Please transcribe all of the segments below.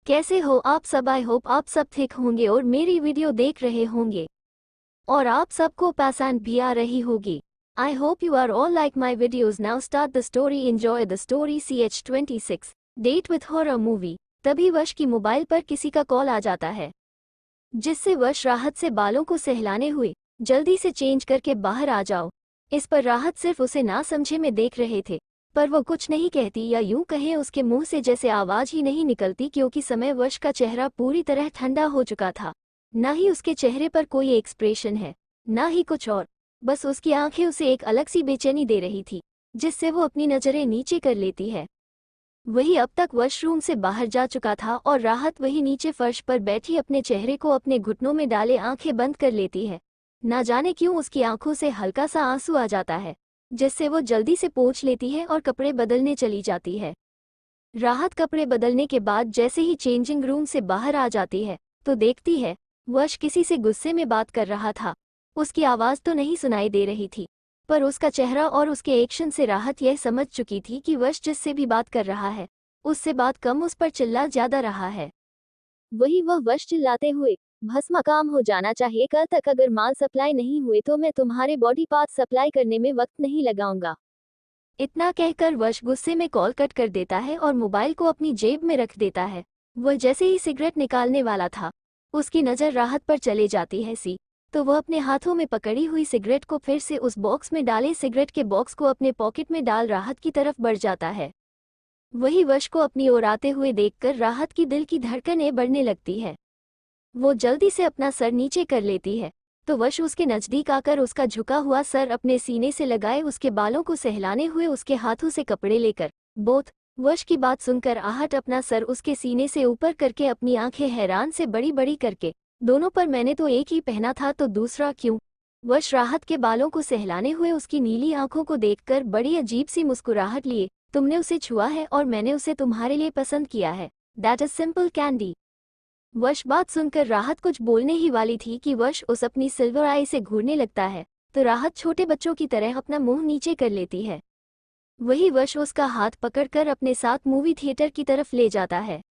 कैसे हो आप सब। आई होप आप सब ठीक होंगे और मेरी वीडियो देख रहे होंगे और आप सबको पसंद भी आ रही होगी। I hope you are all like my videos. Now start the story. Enjoy the story. CH26 date with horror movie. तभी वश की मोबाइल पर किसी का कॉल आ जाता है, जिससे वश राहत से बालों को सहलाने हुए जल्दी से चेंज करके बाहर आ जाओ। इस पर राहत सिर्फ उसे ना समझे में देख रहे थे, पर वो कुछ नहीं कहती, या यूं कहें उसके मुंह से जैसे आवाज ही नहीं निकलती, क्योंकि समय वश का चेहरा पूरी तरह ठंडा हो चुका था। ना ही उसके चेहरे पर कोई एक्सप्रेशन है, ना ही कुछ और। बस उसकी आंखें उसे एक अलग सी बेचैनी दे रही थी, जिससे वो अपनी नजरें नीचे कर लेती है। वही अब तक वॉशरूम से बाहर जा चुका था और राहत वही नीचे फर्श पर बैठी अपने चेहरे को अपने घुटनों में डाले आंखें बंद कर लेती है। ना जाने क्यों उसकी आंखों से हल्का सा आंसू आ जाता है, जिससे वो जल्दी से पोंछ लेती है और कपड़े बदलने चली जाती है। राहत कपड़े बदलने के बाद जैसे ही चेंजिंग रूम से बाहर आ जाती है, तो देखती है वश किसी से गुस्से में बात कर रहा था। उसकी आवाज़ तो नहीं सुनाई दे रही थी, पर उसका चेहरा और उसके एक्शन से राहत यह समझ चुकी थी कि वश जिससे भी बात कर रहा है, उससे बात कम उस पर चिल्ला ज्यादा रहा है। वही वह वश चिल्लाते हुए, भस्म काम हो जाना चाहिए, कल तक अगर माल सप्लाई नहीं हुए तो मैं तुम्हारे बॉडी पार्ट सप्लाई करने में वक्त नहीं लगाऊंगा। इतना कहकर वश गुस्से में कॉल कट कर देता है और मोबाइल को अपनी जेब में रख देता है। वह जैसे ही सिगरेट निकालने वाला था, उसकी नज़र राहत पर चले जाती है तो वह अपने हाथों में पकड़ी हुई सिगरेट को फिर से उस बॉक्स में डाले सिगरेट के बॉक्स को अपने पॉकेट में डाल राहत की तरफ बढ़ जाता है। वही वश को अपनी ओर आते हुए देखकर राहत की दिल की धड़कनें बढ़ने लगती है। वो जल्दी से अपना सर नीचे कर लेती है, तो वश उसके नज़दीक आकर उसका झुका हुआ सर अपने सीने से लगाए उसके बालों को सहलाने हुए उसके हाथों से कपड़े लेकर बोथ। वश की बात सुनकर आहट अपना सर उसके सीने से ऊपर करके अपनी आंखें हैरान से बड़ी बड़ी करके, दोनों पर मैंने तो एक ही पहना था तो दूसरा क्यों? वश राहत के बालों को सहलाने हुए उसकी नीली आंखों को देखकर बड़ी अजीब सी मुस्कुराहट लिए, तुमने उसे छुआ है और मैंने उसे तुम्हारे लिए पसंद किया है। That is simple candy. वश बात सुनकर राहत कुछ बोलने ही वाली थी कि वश उस अपनी सिल्वर आई से घूरने लगता है, तो राहत छोटे बच्चों की तरह अपना मुंह नीचे कर लेती है। वही वश उसका हाथ पकड़कर अपने साथ मूवी थिएटर की तरफ ले जाता है।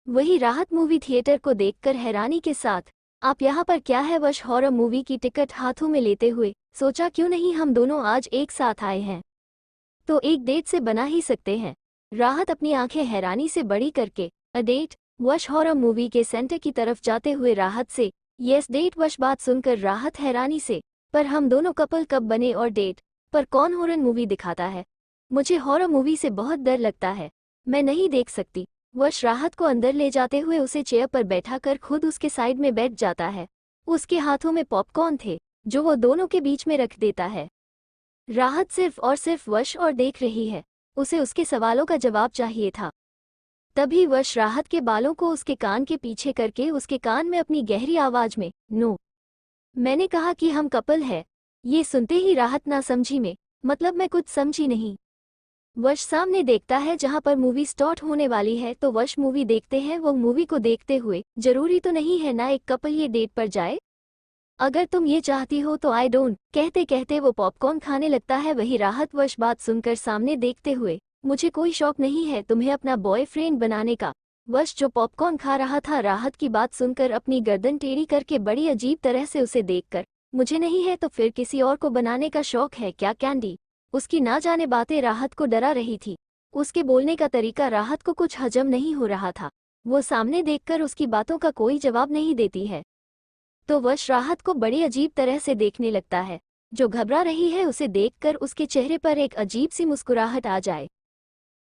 वही राहत मूवी थिएटर को देखकर हैरानी के साथ, आप यहाँ पर क्या है? वश हॉरर मूवी की टिकट हाथों में लेते हुए, सोचा क्यों नहीं हम दोनों आज एक साथ आए हैं, तो एक डेट से बना ही सकते हैं। राहत अपनी आंखें हैरानी से बड़ी करके, अ डेट? वश हॉरर मूवी के सेंटर की तरफ जाते हुए राहत से, यस डेट। वश बात सुनकर राहत हैरानी से, पर हम दोनों कपल कब बने और डेट पर कौन हॉरर मूवी दिखाता है? मुझे हॉरर मूवी से बहुत डर लगता है, मैं नहीं देख सकती। वश राहत को अंदर ले जाते हुए उसे चेयर पर बैठा कर खुद उसके साइड में बैठ जाता है। उसके हाथों में पॉपकॉर्न थे, जो वो दोनों के बीच में रख देता है। राहत सिर्फ और सिर्फ वश और देख रही है, उसे उसके सवालों का जवाब चाहिए था। तभी वश राहत के बालों को उसके कान के पीछे करके उसके कान में अपनी गहरी आवाज में, नो, मैंने कहा कि हम कपल है। ये सुनते ही राहत ना समझी में, मतलब मैं कुछ समझी नहीं। वश सामने देखता है जहां पर मूवी स्टार्ट होने वाली है, तो वश मूवी देखते हैं। वो मूवी को देखते हुए, जरूरी तो नहीं है ना एक कपल ये डेट पर जाए, अगर तुम ये चाहती हो तो आई डोंट, कहते कहते वो पॉपकॉर्न खाने लगता है। वही राहत वश बात सुनकर सामने देखते हुए, मुझे कोई शौक नहीं है तुम्हें अपना बॉयफ्रेंड बनाने का। वश जो पॉपकॉर्न खा रहा था, राहत की बात सुनकर अपनी गर्दन टेढ़ी करके बड़ी अजीब तरह से उसे देखकर, मुझे नहीं है तो फिर किसी और को बनाने का शौक है क्या कैंडी? उसकी ना जाने बातें राहत को डरा रही थी। उसके बोलने का तरीका राहत को कुछ हजम नहीं हो रहा था। वो सामने देखकर उसकी बातों का कोई जवाब नहीं देती है, तो वश राहत को बड़ी अजीब तरह से देखने लगता है। जो घबरा रही है उसे देखकर उसके चेहरे पर एक अजीब सी मुस्कुराहट आ जाए।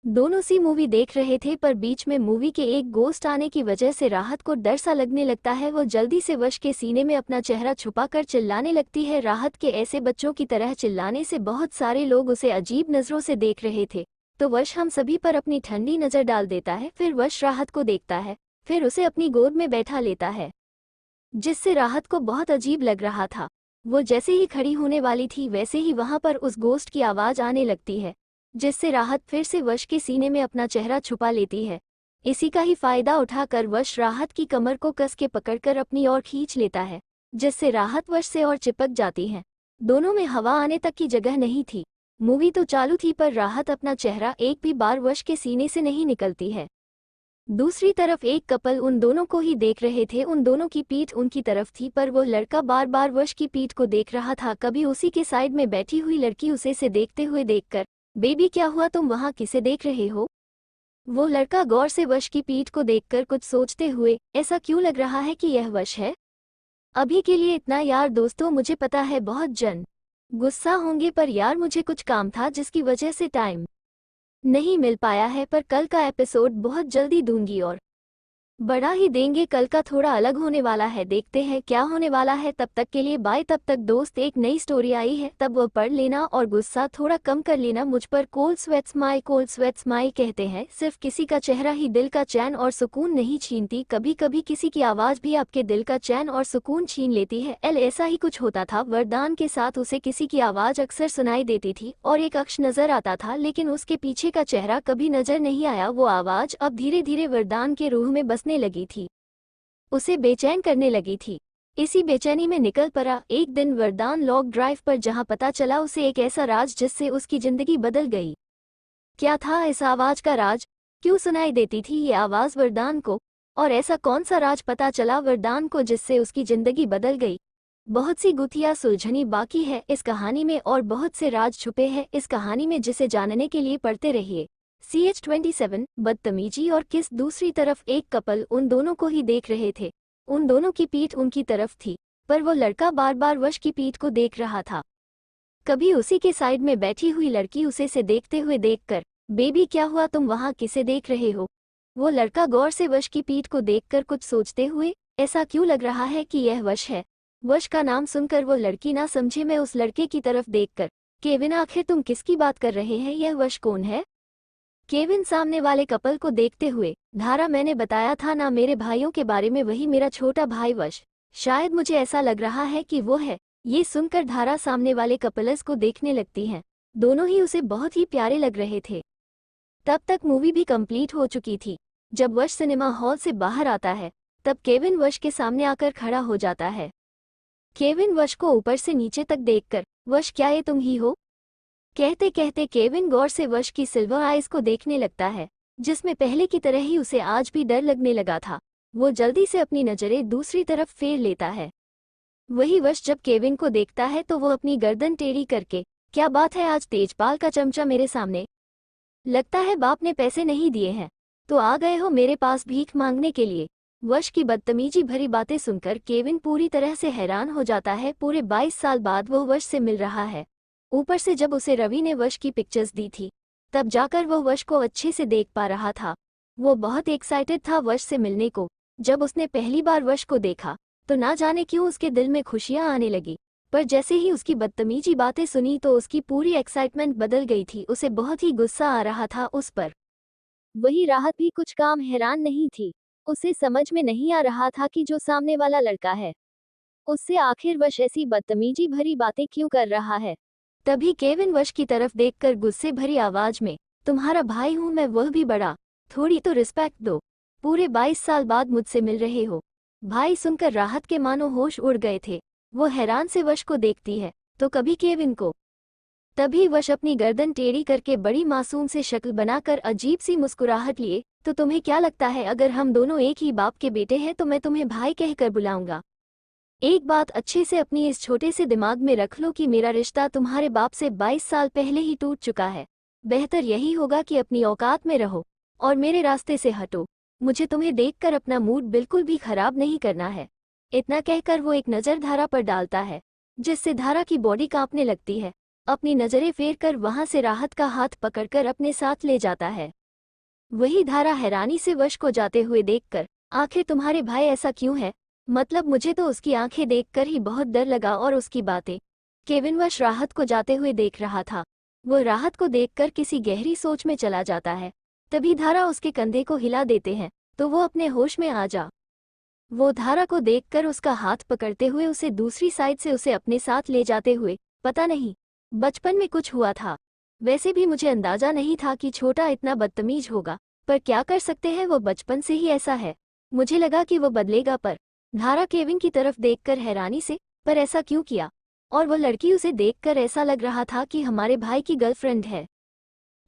दोनों सी मूवी देख रहे थे, पर बीच में मूवी के एक गोस्ट आने की वजह से राहत को डर सा लगने लगता है। वो जल्दी से वश के सीने में अपना चेहरा छुपाकर चिल्लाने लगती है। राहत के ऐसे बच्चों की तरह चिल्लाने से बहुत सारे लोग उसे अजीब नज़रों से देख रहे थे, तो वश हम सभी पर अपनी ठंडी नज़र डाल देता है। फिर वश राहत को देखता है, फिर उसे अपनी गोद में बैठा लेता है, जिससे राहत को बहुत अजीब लग रहा था। वो जैसे ही खड़ी होने वाली थी, वैसे ही वहां पर उस गोस्ट की आवाज आने लगती है, जिससे राहत फिर से वश के सीने में अपना चेहरा छुपा लेती है। इसी का ही फायदा उठाकर वश राहत की कमर को कस के पकड़कर अपनी ओर खींच लेता है, जिससे राहत वश से और चिपक जाती है। दोनों में हवा आने तक की जगह नहीं थी। मूवी तो चालू थी, पर राहत अपना चेहरा एक भी बार वश के सीने से नहीं निकलती है। दूसरी तरफ एक कपल उन दोनों को ही देख रहे थे। उन दोनों की पीठ उनकी तरफ थी, पर वो लड़का बार बार वश की पीठ को देख रहा था। कभी उसी के साइड में बैठी हुई लड़की उसे से देखते हुए देखकर, बेबी क्या हुआ, तुम वहाँ किसे देख रहे हो? वो लड़का गौर से वश की पीठ को देखकर कुछ सोचते हुए, ऐसा क्यों लग रहा है कि यह वश है? अभी के लिए इतना यार दोस्तों, मुझे पता है बहुत जन गुस्सा होंगे, पर यार मुझे कुछ काम था जिसकी वजह से टाइम नहीं मिल पाया है, पर कल का एपिसोड बहुत जल्दी दूंगी और बढ़ा ही देंगे। कल का थोड़ा अलग होने वाला है, देखते हैं क्या होने वाला है। तब तक के लिए बाय। तब तक दोस्त, एक नई स्टोरी आई है, तब वो पढ़ लेना और गुस्सा थोड़ा कम कर लेना मुझ पर। कोल्ड स्वेट्स माई कहते हैं, सिर्फ किसी का चेहरा ही दिल का चैन और सुकून नहीं छीनती, कभी कभी किसी की आवाज भी आपके दिल का चैन और सुकून छीन लेती है। ऐसा ही कुछ होता था वरदान के साथ। उसे किसी की आवाज अक्सर सुनाई देती थी और एक अक्ष नजर आता था, लेकिन उसके पीछे का चेहरा कभी नजर नहीं आया। वो आवाज अब धीरे धीरे वरदान के रूह में बसने लगी थी, उसे बेचैन करने लगी थी। इसी बेचैनी में निकल पड़ा एक दिन वरदान लॉन्ग ड्राइव पर, जहां पता चला उसे एक ऐसा राज जिससे उसकी जिंदगी बदल गई। क्या था इस आवाज का राज? क्यों सुनाई देती थी ये आवाज वरदान को? और ऐसा कौन सा राज पता चला वरदान को जिससे उसकी जिंदगी बदल गई? बहुत सी गुत्थियां सुलझनी बाकी है इस कहानी में और बहुत से राज छुपे हैं इस कहानी में, जिसे जानने के लिए पढ़ते रहिए। CH27 बदतमीजी और किस। दूसरी तरफ एक कपल उन दोनों को ही देख रहे थे। उन दोनों की पीठ उनकी तरफ थी, पर वो लड़का बार बार वश की पीठ को देख रहा था। कभी उसी के साइड में बैठी हुई लड़की उसे से देखते हुए देखकर, बेबी क्या हुआ, तुम वहाँ किसे देख रहे हो? वो लड़का गौर से वश की पीठ को देखकर कुछ सोचते हुए, ऐसा क्यों लग रहा है कि यह वश है? वश का नाम सुनकर वो लड़की ना समझे में उस लड़के की तरफ देखकर, केविन आखिर तुम किसकी बात कर रहे हैं, यह वश कौन है? केविन सामने वाले कपल को देखते हुए, धारा मैंने बताया था ना मेरे भाइयों के बारे में, वही मेरा छोटा भाई वश, शायद मुझे ऐसा लग रहा है कि वो है। ये सुनकर धारा सामने वाले कपल्स को देखने लगती हैं। दोनों ही उसे बहुत ही प्यारे लग रहे थे। तब तक मूवी भी कंप्लीट हो चुकी थी। जब वश सिनेमा हॉल से बाहर आता है, तब केविन वश के सामने आकर खड़ा हो जाता है। केविन वश को ऊपर से नीचे तक देखकर, वश क्या ये तुम ही हो? कहते कहते केविन गौर से वश की सिल्वर आइज को देखने लगता है, जिसमें पहले की तरह ही उसे आज भी डर लगने लगा था। वो जल्दी से अपनी नजरें दूसरी तरफ फेर लेता है। वही वश जब केविन को देखता है तो वो अपनी गर्दन टेढ़ी करके, क्या बात है, आज तेजपाल का चमचा मेरे सामने? लगता है बाप ने पैसे नहीं दिए हैं, तो आ गए हो मेरे पास भीख मांगने के लिए। वश की बदतमीजी भरी बातें सुनकर केविन पूरी तरह से हैरान हो जाता है। पूरे 22 साल बाद वो वश से मिल रहा है। ऊपर से जब उसे रवि ने वश की पिक्चर्स दी थी, तब जाकर वो वश को अच्छे से देख पा रहा था। वो बहुत एक्साइटेड था वश से मिलने को। जब उसने पहली बार वश को देखा, तो ना जाने क्यों उसके दिल में खुशियां आने लगी, पर जैसे ही उसकी बदतमीजी बातें सुनी तो उसकी पूरी एक्साइटमेंट बदल गई थी। उसे बहुत ही गुस्सा आ रहा था उस पर। वही राहत भी कुछ काम हैरान नहीं थी। उसे समझ में नहीं आ रहा था कि जो सामने वाला लड़का है, उससे आखिर वश ऐसी बदतमीजी भरी बातें क्यों कर रहा है। तभी केविन वश की तरफ देखकर गुस्से भरी आवाज में, तुम्हारा भाई हूं मैं, वह भी बड़ा, थोड़ी तो रिस्पेक्ट दो। पूरे 22 साल बाद मुझसे मिल रहे हो। भाई सुनकर राहत के मानो होश उड़ गए थे। वो हैरान से वश को देखती है, तो कभी केविन को। तभी वश अपनी गर्दन टेढ़ी करके बड़ी मासूम से शक्ल बनाकर अजीब सी मुस्कुराहट लिए, तो तुम्हें क्या लगता है अगर हम दोनों एक ही बाप के बेटे हैं तो मैं तुम्हें भाई कहकर बुलाऊंगा? एक बात अच्छे से अपनी इस छोटे से दिमाग में रख लो कि मेरा रिश्ता तुम्हारे बाप से 22 साल पहले ही टूट चुका है। बेहतर यही होगा कि अपनी औकात में रहो और मेरे रास्ते से हटो। मुझे तुम्हें देखकर अपना मूड बिल्कुल भी खराब नहीं करना है। इतना कहकर वो एक नज़र धारा पर डालता है, जिससे धारा की बॉडी कांपने लगती है। अपनी नज़रें फेर कर वहां से राहत का हाथ पकड़कर अपने साथ ले जाता है। वही धारा हैरानी से वश को जाते हुए देखकर, आखिर तुम्हारे भाई ऐसा क्यों है? मतलब मुझे तो उसकी आंखें देखकर ही बहुत डर लगा और उसकी बातें। केविन वश राहत को जाते हुए देख रहा था। वो राहत को देखकर किसी गहरी सोच में चला जाता है। तभी धारा उसके कंधे को हिला देते हैं, तो वो अपने होश में आ जा। वो धारा को देखकर उसका हाथ पकड़ते हुए उसे दूसरी साइड से उसे अपने साथ ले जाते हुए, पता नहीं, बचपन में कुछ हुआ था। वैसे भी मुझे अंदाजा नहीं था कि छोटा इतना बदतमीज होगा, पर क्या कर सकते हैं, वो बचपन से ही ऐसा है। मुझे लगा कि वो बदलेगा, पर धारा केविन की तरफ देखकर हैरानी से, पर ऐसा क्यों किया? और वो लड़की उसे देखकर ऐसा लग रहा था कि हमारे भाई की गर्लफ्रेंड है।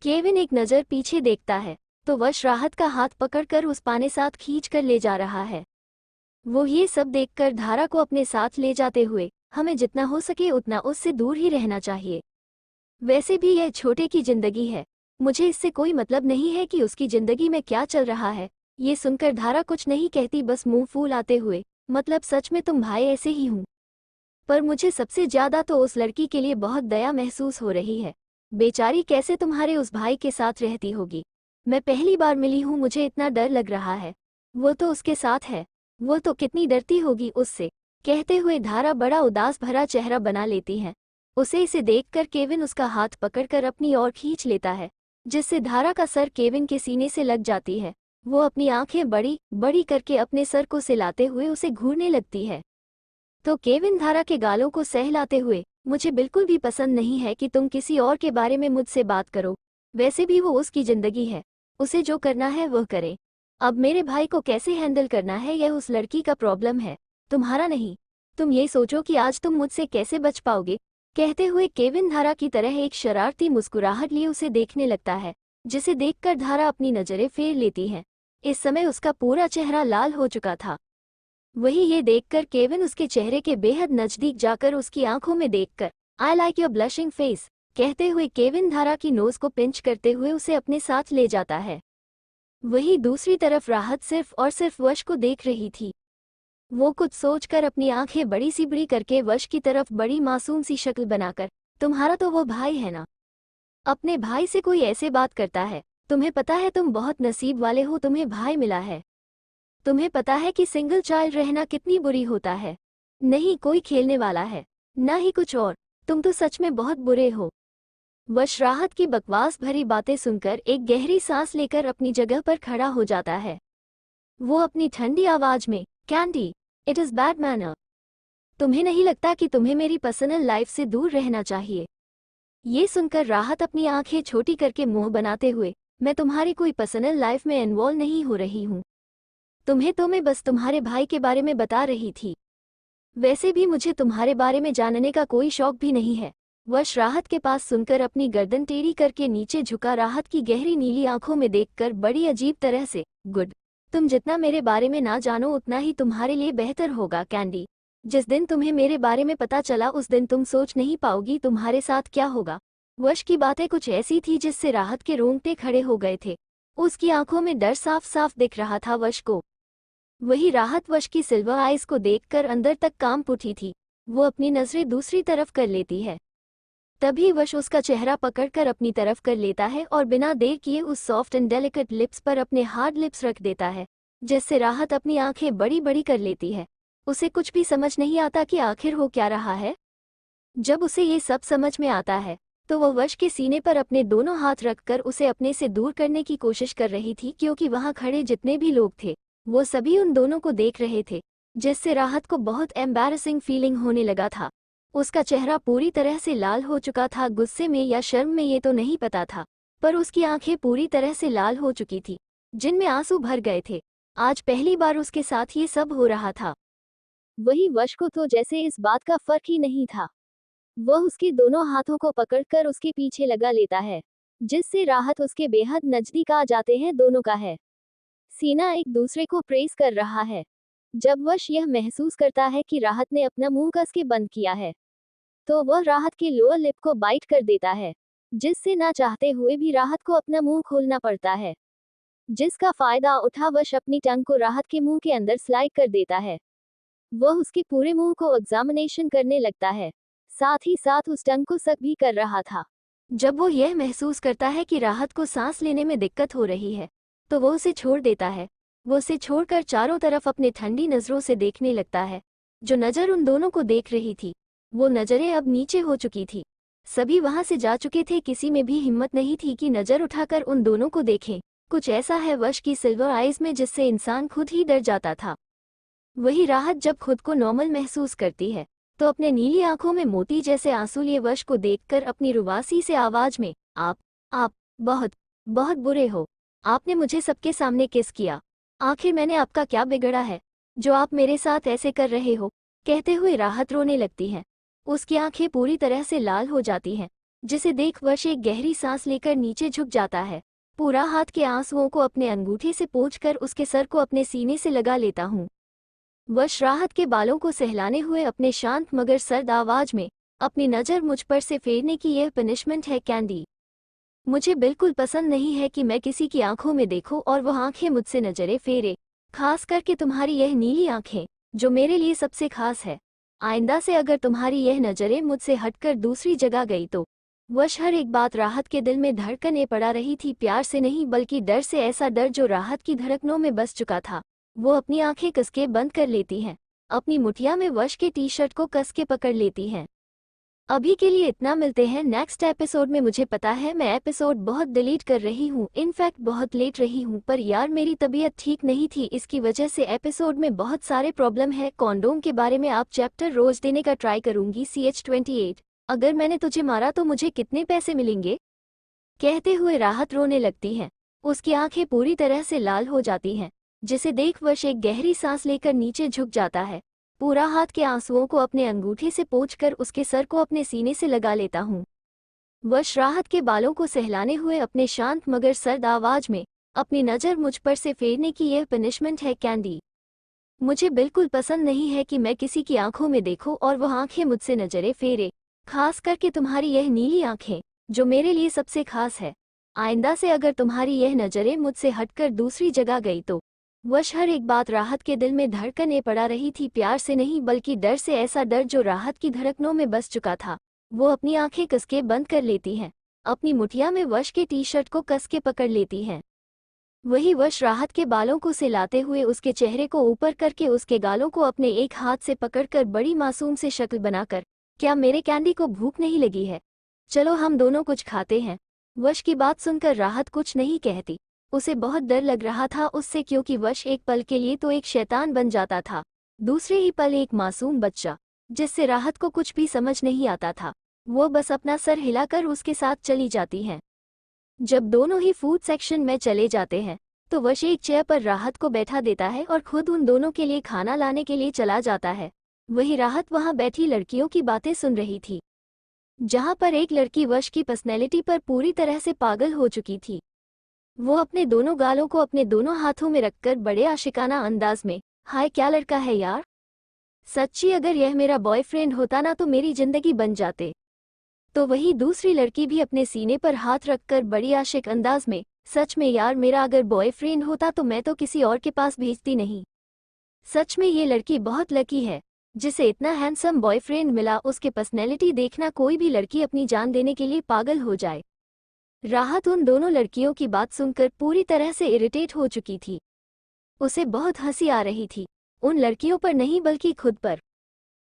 केविन एक नज़र पीछे देखता है, तो वश राहत का हाथ पकड़कर उस पाने साथ खींच कर ले जा रहा है। वो ये सब देखकर धारा को अपने साथ ले जाते हुए, हमें जितना हो सके उतना उससे दूर ही रहना चाहिए। वैसे भी यह छोटे की जिंदगी है, मुझे इससे कोई मतलब नहीं है कि उसकी जिंदगी में क्या चल रहा है। ये सुनकर धारा कुछ नहीं कहती, बस मुंह फूल आते हुए, मतलब सच में तुम भाई ऐसे ही हूँ। पर मुझे सबसे ज्यादा तो उस लड़की के लिए बहुत दया महसूस हो रही है। बेचारी कैसे तुम्हारे उस भाई के साथ रहती होगी। मैं पहली बार मिली हूँ, मुझे इतना डर लग रहा है। वो तो उसके साथ है, वो तो कितनी डरती होगी उससे। कहते हुए धारा बड़ा उदास भरा चेहरा बना लेती है। इसे देखकर केविन उसका हाथ पकड़कर अपनी ओर खींच लेता है, जिससे धारा का सर केविन के सीने से लग जाती है। वो अपनी आंखें बड़ी बड़ी करके अपने सर को सिलाते हुए उसे घूरने लगती है। तो केविन धारा के गालों को सहलाते हुए, मुझे बिल्कुल भी पसंद नहीं है कि तुम किसी और के बारे में मुझसे बात करो। वैसे भी वो उसकी जिंदगी है, उसे जो करना है वह करे। अब मेरे भाई को कैसे हैंडल करना है यह उस लड़की का प्रॉब्लम है, तुम्हारा नहीं। तुम ये सोचो कि आज तुम मुझसे कैसे बच पाओगे। कहते हुए केविन धारा की तरह एक शरारती मुस्कुराहट लिए उसे देखने लगता है, जिसे देखकर धारा अपनी नजरें फेर लेती है। इस समय उसका पूरा चेहरा लाल हो चुका था। वही ये देखकर केविन उसके चेहरे के बेहद नजदीक जाकर उसकी आंखों में देखकर, I like your blushing face कहते हुए केविन धारा की नोज को पिंच करते हुए उसे अपने साथ ले जाता है। वही दूसरी तरफ राहत सिर्फ और सिर्फ वश को देख रही थी। वो कुछ सोचकर अपनी आंखें बड़ी सी बड़ी करके वश की तरफ बड़ी मासूम सी शक्ल बनाकर, तुम्हारा तो वो भाई है ना। अपने भाई से कोई ऐसे बात करता है, तुम्हें पता है तुम बहुत नसीब वाले हो, तुम्हें भाई मिला है। तुम्हें पता है कि सिंगल चाइल्ड रहना कितनी बुरी होता है। नहीं कोई खेलने वाला है, ना ही कुछ और, तुम तो सच में बहुत बुरे हो। वश राहत की बकवास भरी बातें सुनकर एक गहरी सांस लेकर अपनी जगह पर खड़ा हो जाता है। वो अपनी ठंडी आवाज में, candy, it is bad manner. तुम्हें नहीं लगता कि तुम्हें मेरी पर्सनल लाइफ से दूर रहना चाहिए। ये सुनकर राहत अपनी आंखें छोटी करके मुंह बनाते हुए, मैं तुम्हारी कोई पर्सनल लाइफ में इन्वॉल्व नहीं हो रही हूँ। तुम्हें तो मैं बस तुम्हारे भाई के बारे में बता रही थी। वैसे भी मुझे तुम्हारे बारे में जानने का कोई शौक भी नहीं है। वश राहत के पास सुनकर अपनी गर्दन टेढ़ी करके नीचे झुका राहत की गहरी नीली आंखों में देखकर बड़ी अजीब तरह से, गुड, तुम जितना मेरे बारे में ना जानो उतना ही तुम्हारे लिए बेहतर होगा कैंडी। जिस दिन तुम्हें मेरे बारे में पता चला उस दिन तुम सोच नहीं पाओगी तुम्हारे साथ क्या होगा। वश की बातें कुछ ऐसी थी जिससे राहत के रोंगटे खड़े हो गए थे। उसकी आंखों में डर साफ साफ दिख रहा था वश को। वही राहत वश की सिल्वर आइज को देखकर अंदर तक कांप उठी थी। वो अपनी नजरें दूसरी तरफ कर लेती है। तभी वश उसका चेहरा पकड़कर अपनी तरफ कर लेता है और बिना देर किए उस सॉफ्ट एंड डेलिकेट लिप्स पर अपने हार्ड लिप्स रख देता है, जिससे राहत अपनी आंखें बड़ी बड़ी कर लेती है। उसे कुछ भी समझ नहीं आता कि आखिर हो क्या रहा है। जब उसे ये सब समझ में आता है तो वह वश के सीने पर अपने दोनों हाथ रखकर उसे अपने से दूर करने की कोशिश कर रही थी, क्योंकि वहां खड़े जितने भी लोग थे वो सभी उन दोनों को देख रहे थे, जिससे राहत को बहुत एम्बैरसिंग फीलिंग होने लगा था। उसका चेहरा पूरी तरह से लाल हो चुका था, गुस्से में या शर्म में ये तो नहीं पता था, पर उसकी आंखें पूरी तरह से लाल हो चुकी थी, जिनमें आंसू भर गए थे। आज पहली बार उसके साथ ये सब हो रहा था। वही वश को तो जैसे इस बात का फर्क ही नहीं था। वह उसके दोनों हाथों को पकड़कर उसके पीछे लगा लेता है, जिससे राहत उसके बेहद नजदीक आ जाते हैं। दोनों का है सीना एक दूसरे को प्रेस कर रहा है। जब वश यह महसूस करता है कि राहत ने अपना मुंह कस के बंद किया है, तो वह राहत के लोअर लिप को बाइट कर देता है, जिससे ना चाहते हुए भी राहत को अपना मुंह खोलना पड़ता है। जिसका फायदा उठा वश अपनी टंग को राहत के मुंह के अंदर स्लाइड कर देता है। वह उसके पूरे मुंह को एग्जामिनेशन करने लगता है, साथ ही साथ उस टंग को सक भी कर रहा था। जब वो यह महसूस करता है कि राहत को सांस लेने में दिक्कत हो रही है, तो वो उसे छोड़ देता है। वो उसे छोड़कर चारों तरफ अपने ठंडी नजरों से देखने लगता है। जो नजर उन दोनों को देख रही थी, वो नजरें अब नीचे हो चुकी थी। सभी वहां से जा चुके थे, किसी में भी हिम्मत नहीं थी कि नजर उठाकर उन दोनों को देखें। कुछ ऐसा है वश की सिल्वर आइज में जिससे इंसान खुद ही डर जाता था। वही राहत जब खुद को नॉर्मल महसूस करती है तो अपने नीली आंखों में मोती जैसे आंसू लिए वश को देखकर अपनी रुबासी से आवाज में, आप बहुत बहुत बुरे हो। आपने मुझे सबके सामने किस किया। आखिर मैंने आपका क्या बिगड़ा है जो आप मेरे साथ ऐसे कर रहे हो। कहते हुए राहत रोने लगती है। उसकी आंखें पूरी तरह से लाल हो जाती हैं, जिसे देख वश एक गहरी सांस लेकर नीचे झुक जाता है। पूरा हाथ के आंसुओं को अपने अंगूठे से पोंछकर उसके सर को अपने सीने से लगा लेता हूँ। वश राहत के बालों को सहलाने हुए अपने शांत मगर सर्द आवाज में, अपनी नज़र मुझ पर से फेरने की यह पनिशमेंट है कैंडी। मुझे बिल्कुल पसंद नहीं है कि मैं किसी की आंखों में देखूं और वह आंखें मुझसे नजरें फेरे, खास करके तुम्हारी यह नीली आंखें, जो मेरे लिए सबसे खास है। आइंदा से अगर तुम्हारी यह नजरें मुझसे हटकर दूसरी जगह गई तो। वश हर एक बात राहत के दिल में धड़कने पड़ा रही थी, प्यार से नहीं बल्कि डर से, ऐसा डर जो राहत की धड़कनों में बस चुका था। वो अपनी आंखें कस के बंद कर लेती हैं, अपनी मुठिया में वश के टी शर्ट को कस के पकड़ लेती हैं। अभी के लिए इतना, मिलते हैं नेक्स्ट एपिसोड में। मुझे पता है मैं एपिसोड बहुत डिलीट कर रही हूँ, इनफैक्ट बहुत लेट रही हूँ, पर यार मेरी तबीयत ठीक नहीं थी, इसकी वजह से एपिसोड में बहुत सारे प्रॉब्लम है। कॉन्डोम के बारे में आप चैप्टर रोज देने का ट्राई करूंगी। CH28 अगर मैंने तुझे मारा तो मुझे कितने पैसे मिलेंगे? कहते हुए राहत रोने लगती है। उसकी आंखें पूरी तरह से लाल हो जाती हैं, जिसे देख वश एक गहरी सांस लेकर नीचे झुक जाता है। पूरा हाथ के आंसुओं को अपने अंगूठे से पोंछकर उसके सर को अपने सीने से लगा लेता हूँ। वश राहत के बालों को सहलाने हुए अपने शांत मगर सर्द आवाज में, अपनी नज़र मुझ पर से फेरने की यह पनिशमेंट है कैंडी। मुझे बिल्कुल पसंद नहीं है कि मैं किसी की आंखों में देखूं और वह आंखें मुझसे नजरें फेरे, खास करके तुम्हारी यह नीली आंखें, जो मेरे लिए सबसे खास है। आइंदा से अगर तुम्हारी यह नजरें मुझसे हटकर दूसरी जगह गई तो। वश हर एक बात राहत के दिल में धड़कने पड़ा रही थी, प्यार से नहीं बल्कि डर से, ऐसा डर जो राहत की धड़कनों में बस चुका था। वो अपनी आंखें कस के बंद कर लेती हैं, अपनी मुठिया में वश के टी शर्ट को कस के पकड़ लेती हैं। वही वश राहत के बालों को सहलाते हुए उसके चेहरे को ऊपर करके उसके गालों को अपने एक हाथ से पकड़कर बड़ी मासूम से शक्ल बनाकर, क्या मेरे कैंडी को भूख नहीं लगी है? चलो हम दोनों कुछ खाते हैं। वश की बात सुनकर राहत कुछ नहीं कहती। उसे बहुत डर लग रहा था उससे, क्योंकि वश एक पल के लिए तो एक शैतान बन जाता था, दूसरे ही पल एक मासूम बच्चा, जिससे राहत को कुछ भी समझ नहीं आता था। वो बस अपना सर हिलाकर उसके साथ चली जाती हैं। जब दोनों ही फूड सेक्शन में चले जाते हैं तो वश एक चेयर पर राहत को बैठा देता है और खुद उन दोनों के लिए खाना लाने के लिए चला जाता है। वही राहत वहां बैठी लड़कियों की बातें सुन रही थी, जहां पर एक लड़की वश की पर्सनैलिटी पर पूरी तरह से पागल हो चुकी थी। वो अपने दोनों गालों को अपने दोनों हाथों में रखकर बड़े आशिकाना अंदाज में, हाय क्या लड़का है यार, सच्ची अगर यह मेरा बॉयफ्रेंड होता ना तो मेरी जिंदगी बन जाते। तो वही दूसरी लड़की भी अपने सीने पर हाथ रखकर बड़ी आशिक अंदाज में, सच में यार मेरा अगर बॉयफ्रेंड होता तो मैं तो किसी और के पास भेजती नहीं। सच में ये लड़की बहुत लकी है जिसे इतना हैंडसम बॉयफ्रेंड मिला। उसके पर्सनैलिटी देखना, कोई भी लड़की अपनी जान देने के लिए पागल हो जाए। राहत उन दोनों लड़कियों की बात सुनकर पूरी तरह से इरिटेट हो चुकी थी। उसे बहुत हंसी आ रही थी, उन लड़कियों पर नहीं बल्कि खुद पर।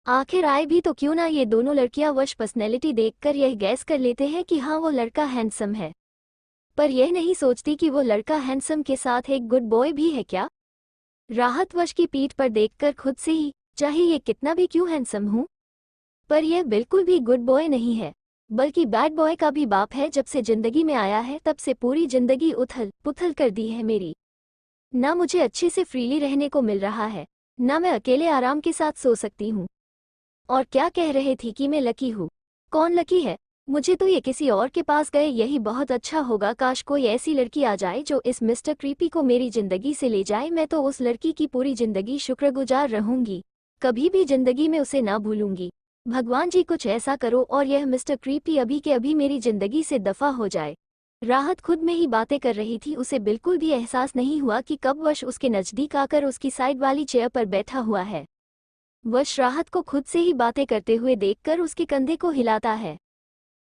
आखिर आए भी तो क्यों ना ये दोनों लड़कियां वश पर्सनैलिटी देखकर यह गैस कर लेते हैं कि हाँ वो लड़का हैंडसम है, पर यह नहीं सोचती कि वो लड़का हैंडसम के साथ एक गुड बॉय भी है क्या। राहत वश की पीठ पर देखकर खुद से ही, चाहे ये कितना भी क्यों हैंडसम हूँ, पर यह बिल्कुल भी गुड बॉय नहीं है, बल्कि बैड बॉय का भी बाप है। जब से जिंदगी में आया है तब से पूरी जिंदगी उथल पुथल कर दी है मेरी। ना मुझे अच्छे से फ्रीली रहने को मिल रहा है, ना मैं अकेले आराम के साथ सो सकती हूँ। और क्या कह रहे थी कि मैं लकी हूँ? कौन लकी है? मुझे तो ये किसी और के पास गए यही बहुत अच्छा होगा। काश कोई ऐसी लड़की आ जाए जो इस मिस्टर क्रीपी को मेरी जिंदगी से ले जाए। मैं तो उस लड़की की पूरी जिंदगी शुक्रगुजार रहूंगी, कभी भी जिंदगी में उसे ना भूलूंगी। भगवान जी कुछ ऐसा करो और यह मिस्टर क्रीपी अभी के अभी मेरी जिंदगी से दफा हो जाए। राहत खुद में ही बातें कर रही थी, उसे बिल्कुल भी एहसास नहीं हुआ कि कब वश उसके नजदीक आकर उसकी साइड वाली चेयर पर बैठा हुआ है। वश राहत को खुद से ही बातें करते हुए देखकर उसके कंधे को हिलाता है,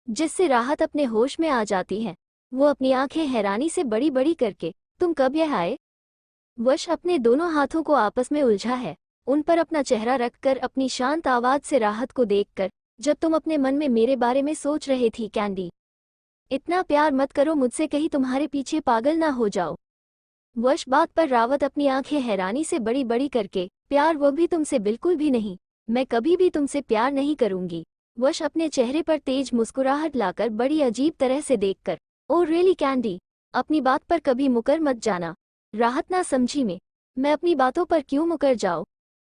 जिससे राहत अपने होश में आ जाती है। वो अपनी आंखें हैरानी से बड़ी बड़ी करके, तुम कब यह आए? वश अपने दोनों हाथों को आपस में उलझा है, उन पर अपना चेहरा रखकर अपनी शांत आवाज से राहत को देखकर, जब तुम अपने मन में मेरे बारे में सोच रहे थी कैंडी, इतना प्यार मत करो मुझसे, कहीं तुम्हारे पीछे पागल ना हो जाओ। वश बात पर रावत अपनी आंखें हैरानी से बड़ी बड़ी करके, प्यार? वो भी तुमसे बिल्कुल भी नहीं, मैं कभी भी तुमसे प्यार नहीं करूंगी। वश अपने चेहरे पर तेज मुस्कुराहट लाकर बड़ी अजीब तरह से देखकर, ओ रियली कैंडी, अपनी बात पर कभी मुकर मत जाना। राहत ना समझी मैं अपनी बातों पर क्यों मुकर जाओ?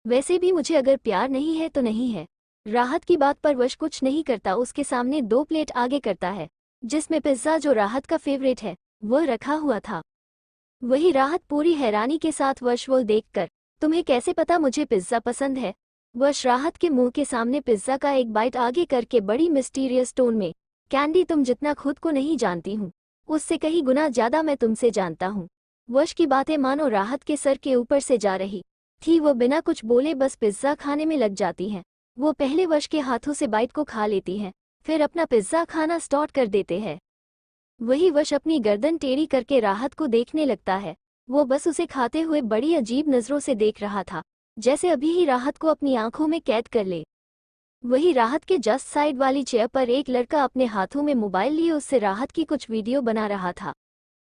वैसे भी मुझे अगर प्यार नहीं है तो नहीं है। राहत की बात पर वश कुछ नहीं करता, उसके सामने 2 प्लेट आगे करता है जिसमें पिज्जा जो राहत का फेवरेट है वो रखा हुआ था। वही राहत पूरी हैरानी के साथ वश वो देखकर, तुम्हें कैसे पता मुझे पिज्ज़ा पसंद है? वश राहत के मुंह के सामने पिज्ज़ा का एक बाइट आगे करके बड़ी मिस्टीरियस टोन में, कैंडी तुम जितना खुद को नहीं जानती हूँ, उससे कहीं गुना ज्यादा मैं तुमसे जानता हूँ। वश की बातें मानो राहत के सर के ऊपर से जा रही थी। वो बिना कुछ बोले बस पिज्ज़ा खाने में लग जाती है। वो पहले वश के हाथों से बाइट को खा लेती है, फिर अपना पिज्ज़ा खाना स्टार्ट कर देते हैं। वही वश अपनी गर्दन टेढ़ी करके राहत को देखने लगता है। वो बस उसे खाते हुए बड़ी अजीब नज़रों से देख रहा था, जैसे अभी ही राहत को अपनी आंखों में कैद कर ले। वही राहत के जस्ट साइड वाली चेयर पर एक लड़का अपने हाथों में मोबाइल लिए उससे राहत की कुछ वीडियो बना रहा था।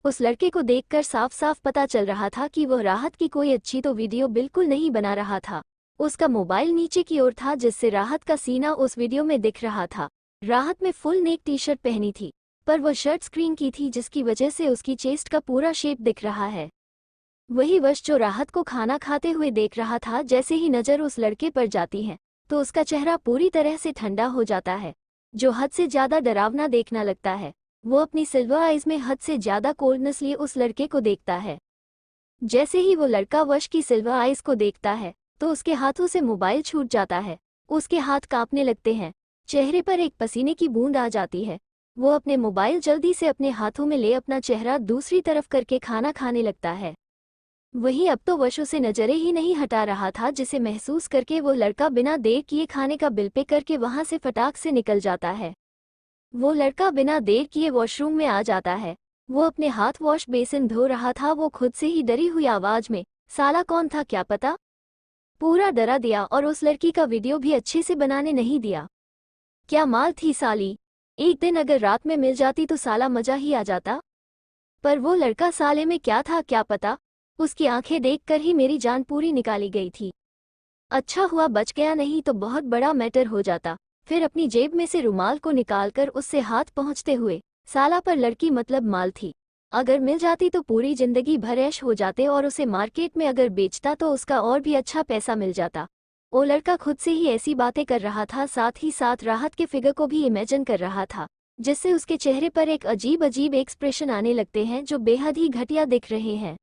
उस लड़के को देखकर साफ साफ पता चल रहा था कि वह राहत की कोई अच्छी तो वीडियो बिल्कुल नहीं बना रहा था। उसका मोबाइल नीचे की ओर था, जिससे राहत का सीना उस वीडियो में दिख रहा था। राहत में फुल नेक टी शर्ट पहनी थी, पर वह शर्ट स्क्रीन की थी, जिसकी वजह से उसकी चेस्ट का पूरा शेप दिख रहा है। वही वश जो राहत को खाना खाते हुए देख रहा था, जैसे ही नज़र उस लड़के पर जाती है तो उसका चेहरा पूरी तरह से ठंडा हो जाता है, जो हद से ज़्यादा डरावना देखना लगता है। वो अपनी सिल्वर आइज में हद से ज़्यादा कोल्डनेस लिए उस लड़के को देखता है। जैसे ही वो लड़का वश की सिल्वर आइज को देखता है तो उसके हाथों से मोबाइल छूट जाता है। उसके हाथ कांपने लगते हैं, चेहरे पर एक पसीने की बूंद आ जाती है। वो अपने मोबाइल जल्दी से अपने हाथों में ले अपना चेहरा दूसरी तरफ करके खाना खाने लगता है। वहीं अब तो वश उसे नजरें ही नहीं हटा रहा था, जिसे महसूस करके वो लड़का बिना देर किए खाने का बिल पे करके वहां से फटाक से निकल जाता है। वो लड़का बिना देर किए वॉशरूम में आ जाता है। वो अपने हाथ वॉश बेसिन धो रहा था। वो खुद से ही डरी हुई आवाज में, साला कौन था क्या पता, पूरा डरा दिया और उस लड़की का वीडियो भी अच्छे से बनाने नहीं दिया। क्या माल थी साली, एक दिन अगर रात में मिल जाती तो साला मजा ही आ जाता। पर वो लड़का साले में क्या था क्या पता, उसकी आंखें देखकर ही मेरी जान पूरी निकाली गई थी। अच्छा हुआ बच गया, नहीं तो बहुत बड़ा मैटर हो जाता। फिर अपनी जेब में से रुमाल को निकालकर उससे हाथ पहुंचते हुए, साला पर लड़की मतलब माल थी, अगर मिल जाती तो पूरी जिंदगी भर ऐश हो जाते और उसे मार्केट में अगर बेचता तो उसका और भी अच्छा पैसा मिल जाता। वो लड़का खुद से ही ऐसी बातें कर रहा था, साथ ही साथ राहत के फिगर को भी इमेजिन कर रहा था, जिससे उसके चेहरे पर एक अजीब अजीब एक्सप्रेशन आने लगते हैं जो बेहद ही घटिया दिख रहे हैं।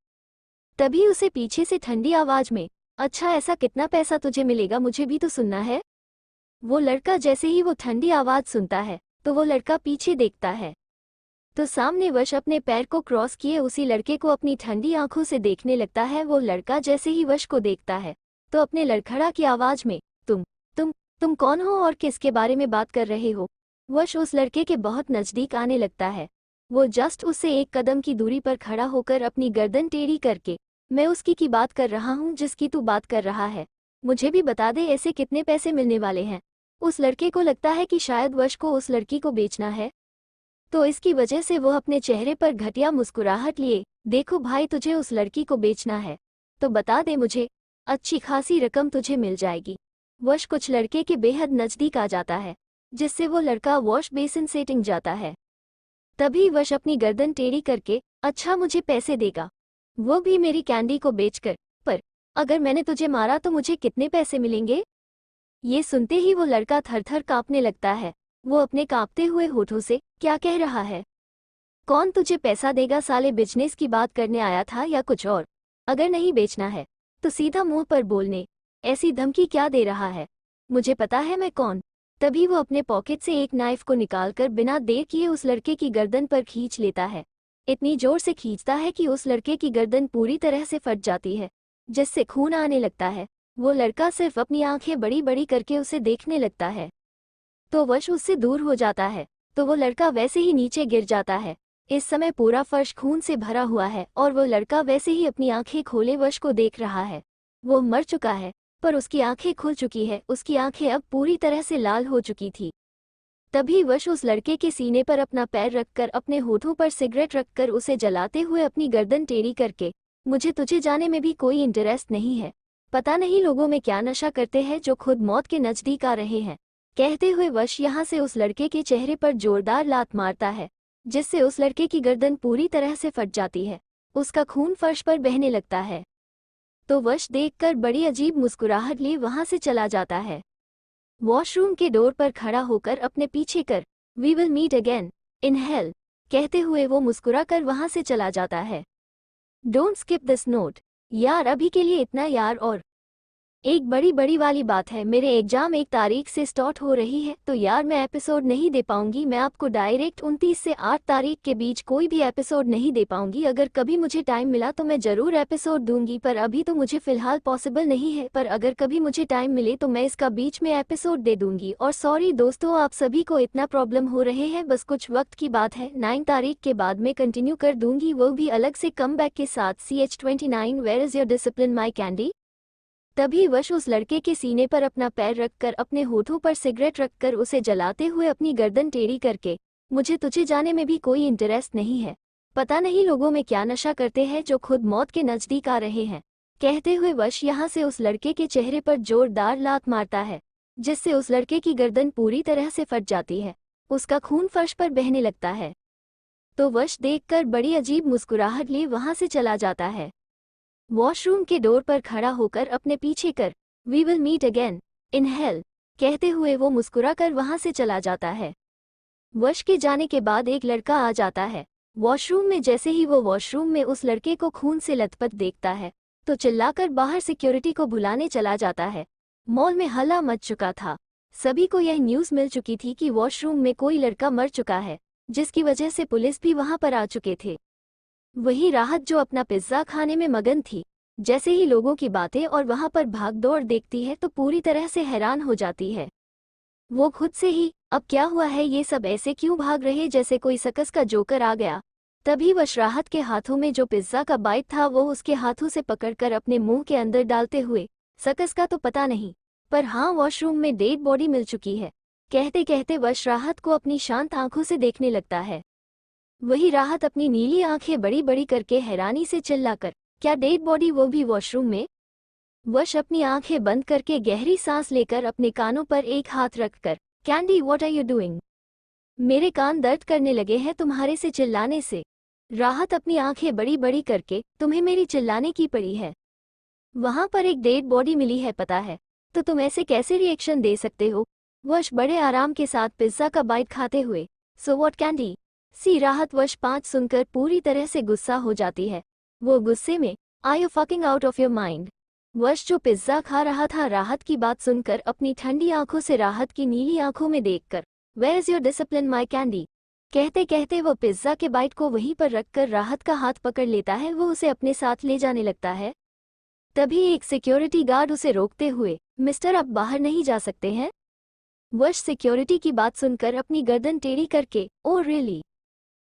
तभी उसे पीछे से ठंडी आवाज में, अच्छा ऐसा कितना पैसा तुझे मिलेगा, मुझे भी तो सुनना है। वो लड़का जैसे ही वो ठंडी आवाज सुनता है तो वो लड़का पीछे देखता है तो सामने वश अपने पैर को क्रॉस किए उसी लड़के को अपनी ठंडी आंखों से देखने लगता है। वो लड़का जैसे ही वश को देखता है तो अपने लड़खड़ा की आवाज में, तुम कौन हो और किसके बारे में बात कर रहे हो? वश उस लड़के के बहुत नजदीक आने लगता है। वो जस्ट उससे एक कदम की दूरी पर खड़ा होकर अपनी गर्दन टेढ़ी करके, मैं उसकी की बात कर रहा हूँ जिसकी तू बात कर रहा है, मुझे भी बता दे ऐसे कितने पैसे मिलने वाले हैं। उस लड़के को लगता है कि शायद वश को उस लड़की को बेचना है, तो इसकी वजह से वो अपने चेहरे पर घटिया मुस्कुराहट लिए, देखो भाई तुझे उस लड़की को बेचना है तो बता दे मुझे, अच्छी खासी रकम तुझे मिल जाएगी। वश कुछ लड़के के बेहद नज़दीक आ जाता है, जिससे वो लड़का वॉश बेसिन से टिक जाता है। तभी वश अपनी गर्दन टेढ़ी करके, अच्छा मुझे पैसे देगा, वो भी मेरी कैंडी को बेचकर, पर अगर मैंने तुझे मारा तो मुझे कितने पैसे मिलेंगे? ये सुनते ही वो लड़का थरथर कांपने लगता है। वो अपने कांपते हुए होठों से, क्या कह रहा है? कौन तुझे पैसा देगा साले, बिजनेस की बात करने आया था या कुछ और? अगर नहीं बेचना है तो सीधा मुंह पर बोलने, ऐसी धमकी क्या दे रहा है? मुझे पता है मैं कौन। तभी वो अपने पॉकेट से एक नाइफ को निकालकर बिना देर किए उस लड़के की गर्दन पर खींच लेता है। इतनी जोर से खींचता है कि उस लड़के की गर्दन पूरी तरह से फट जाती है, जिससे खून आने लगता है। वो लड़का सिर्फ अपनी आंखें बड़ी बड़ी करके उसे देखने लगता है तो वश उससे दूर हो जाता है, तो वो लड़का वैसे ही नीचे गिर जाता है। इस समय पूरा फर्श खून से भरा हुआ है और वो लड़का वैसे ही अपनी आंखें खोले वश को देख रहा है। वो मर चुका है, पर उसकी आंखें खुल चुकी है। उसकी आंखें अब पूरी तरह से लाल हो चुकी थी। तभी वश उस लड़के के सीने पर अपना पैर रखकर, अपने होठों पर सिगरेट रखकर उसे जलाते हुए अपनी गर्दन टेढ़ी करके, मुझे तुझे जाने में भी कोई इंटरेस्ट नहीं है, पता नहीं लोगों में क्या नशा करते हैं जो खुद मौत के नज़दीक आ रहे हैं, कहते हुए वश यहाँ से उस लड़के के चेहरे पर जोरदार लात मारता है, जिससे उस लड़के की गर्दन पूरी तरह से फट जाती है। उसका खून फर्श पर बहने लगता है तो वश देखकर बड़ी अजीब मुस्कुराहट लिए वहां से चला जाता है। वॉशरूम के डोर पर खड़ा होकर अपने पीछे कर, we will meet again in hell, कहते हुए वो मुस्कुराकर वहां से चला जाता है। Don't skip this note. यार अभी के लिए इतना यार। और एक बड़ी वाली बात है, मेरे एग्जाम 1 तारीख से स्टार्ट हो रही है, तो यार मैं एपिसोड नहीं दे पाऊंगी। मैं आपको डायरेक्ट 29 से 8 तारीख के बीच कोई भी एपिसोड नहीं दे पाऊंगी। अगर कभी मुझे टाइम मिला तो मैं ज़रूर एपिसोड दूंगी, पर अभी तो मुझे फ़िलहाल पॉसिबल नहीं है। पर अगर कभी मुझे टाइम मिले तो मैं इसका बीच में एपिसोड दे दूंगी। और सॉरी दोस्तों, आप सभी को इतना प्रॉब्लम हो रहे हैं, बस कुछ वक्त की बात है। 9 तारीख के बाद मैं कंटिन्यू कर दूंगी, वो भी अलग से कम बैक के साथ। CH29 where is your discipline my candy. तभी वश उस लड़के के सीने पर अपना पैर रखकर, अपने होठों पर सिगरेट रखकर उसे जलाते हुए अपनी गर्दन टेढ़ी करके, मुझे तुझे जाने में भी कोई इंटरेस्ट नहीं है। पता नहीं लोगों में क्या नशा करते हैं जो खुद मौत के नज़दीक आ रहे हैं। कहते हुए वश यहाँ से उस लड़के के चेहरे पर जोरदार लात मारता है, जिससे उस लड़के की गर्दन पूरी तरह से फट जाती है। उसका खून फर्श पर बहने लगता है। तो वश देखकर बड़ी अजीब मुस्कुराहट लिए वहां से चला जाता है। वॉशरूम के डोर पर खड़ा होकर अपने पीछे कर, we will meet again in hell, कहते हुए वो मुस्कुराकर वहां से चला जाता है। वश के जाने के बाद एक लड़का आ जाता है वॉशरूम में। जैसे ही वो वॉशरूम में उस लड़के को खून से लथपथ देखता है तो चिल्लाकर बाहर सिक्योरिटी को बुलाने चला जाता है। मॉल में हल्ला मच चुका था। सभी को यह न्यूज़ मिल चुकी थी कि वॉशरूम में कोई लड़का मर चुका है, जिसकी वजह से पुलिस भी वहां पर आ चुके थे। वही राहत जो अपना पिज्ज़ा खाने में मगन थी, जैसे ही लोगों की बातें और वहां पर भागदौड़ देखती है तो पूरी तरह से हैरान हो जाती है। वो खुद से ही, अब क्या हुआ है, ये सब ऐसे क्यों भाग रहे जैसे कोई सर्कस का जोकर आ गया। तभी वश राहत के हाथों में जो पिज्ज़ा का बाइट था वो उसके हाथों से पकड़कर अपने मुंह के अंदर डालते हुए, सर्कस का तो पता नहीं, पर हाँ वॉशरूम में डेड बॉडी मिल चुकी है, कहते कहते वश राहत को अपनी शांत आंखों से देखने लगता है। वही राहत अपनी नीली आंखें बड़ी बड़ी करके हैरानी से चिल्लाकर, क्या डेड बॉडी, वो भी वॉशरूम में। वश अपनी आंखें बंद करके गहरी सांस लेकर अपने कानों पर एक हाथ रखकर, candy what are you doing, मेरे कान दर्द करने लगे हैं तुम्हारे से चिल्लाने से। राहत अपनी आंखें बड़ी बड़ी करके, तुम्हें मेरी चिल्लाने की पड़ी है, वहां पर एक डेड बॉडी मिली है पता है, तो तुम ऐसे कैसे रिएक्शन दे सकते हो। वश बड़े आराम के साथ पिज्जा का बाइट खाते हुए, सो व्हाट कैंडी सी। राहत वश 5 सुनकर पूरी तरह से गुस्सा हो जाती है। वो गुस्से में, are you fucking out of your mind. वश जो पिज्जा खा रहा था राहत की बात सुनकर अपनी ठंडी आंखों से राहत की नीली आंखों में देखकर, where is your discipline my candy, कहते कहते वो पिज्जा के बाइट को वहीं पर रखकर राहत का हाथ पकड़ लेता है। वो उसे अपने साथ ले जाने लगता है। तभी एक सिक्योरिटी गार्ड उसे रोकते हुए, मिस्टर आप बाहर नहीं जा सकते हैं। वश सिक्योरिटी की बात सुनकर अपनी गर्दन टेढ़ी करके, ओ रियली।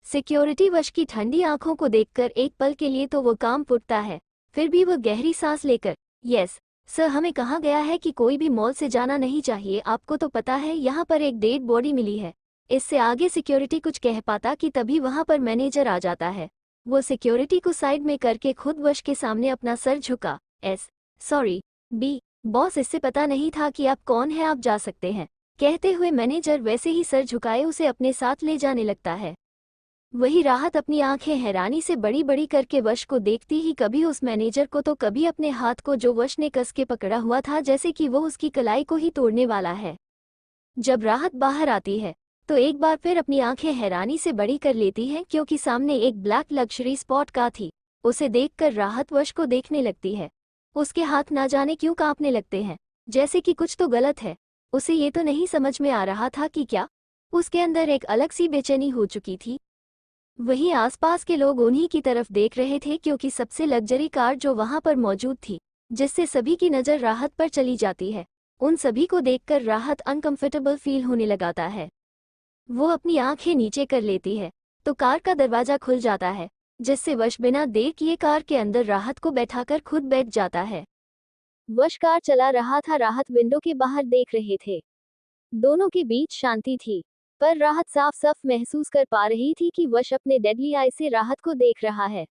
सिक्योरिटी वश की ठंडी आंखों को देखकर एक पल के लिए तो वो काम फुटता है, फिर भी वो गहरी सांस लेकर, यस सर, हमें कहा गया है कि कोई भी मॉल से जाना नहीं चाहिए, आपको तो पता है यहाँ पर एक डेड बॉडी मिली है। इससे आगे सिक्योरिटी कुछ कह पाता कि तभी वहां पर मैनेजर आ जाता है। वो सिक्योरिटी को साइड में करके खुद वश के सामने अपना सर झुका, एस सॉरी बी बॉस, इससे पता नहीं था कि आप कौन है, आप जा सकते हैं, कहते हुए मैनेजर वैसे ही सर झुकाए उसे अपने साथ ले जाने लगता है। वही राहत अपनी आंखें हैरानी से बड़ी बड़ी करके वश को देखती ही, कभी उस मैनेजर को तो कभी अपने हाथ को जो वश ने कस के पकड़ा हुआ था, जैसे कि वो उसकी कलाई को ही तोड़ने वाला है। जब राहत बाहर आती है तो एक बार फिर अपनी आंखें हैरानी से बड़ी कर लेती है, क्योंकि सामने एक ब्लैक लग्जरी स्पॉट कार थी। उसे देखकर राहत वश को देखने लगती है। उसके हाथ ना जाने क्यों कांपने लगते हैं, जैसे कि कुछ तो गलत है। उसे ये तो नहीं समझ में आ रहा था कि क्या उसके अंदर एक अलग सी बेचैनी हो चुकी थी। वहीं आसपास के लोग उन्हीं की तरफ देख रहे थे, क्योंकि सबसे लग्जरी कार जो वहां पर मौजूद थी, जिससे सभी की नज़र राहत पर चली जाती है, उन सभी को देखकर राहत अनकंफर्टेबल फील होने लगाता है। वो अपनी आंखें नीचे कर लेती है तो कार का दरवाजा खुल जाता है, जिससे वश बिना देर किए कार के अंदर राहत को बैठाकर खुद बैठ जाता है। वश कार चला रहा था, राहत विंडो के बाहर देख रहे थे। दोनों के बीच शांति थी, पर राहत साफ साफ महसूस कर पा रही थी कि वश अपने डेडली आई से राहत को देख रहा है,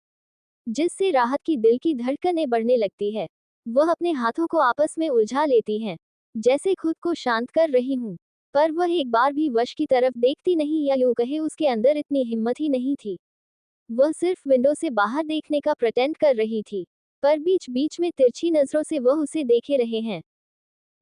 जिससे राहत की दिल की धड़कनें बढ़ने लगती है। वह अपने हाथों को आपस में उलझा लेती हैं, जैसे खुद को शांत कर रही हूँ, पर वह एक बार भी वश की तरफ देखती नहीं, या यूं कहे उसके अंदर इतनी हिम्मत ही नहीं थी। वह सिर्फ विंडो से बाहर देखने का प्रेटेंड कर रही थी, पर बीच बीच में तिरछी नजरों से वह उसे देखे रहे हैं,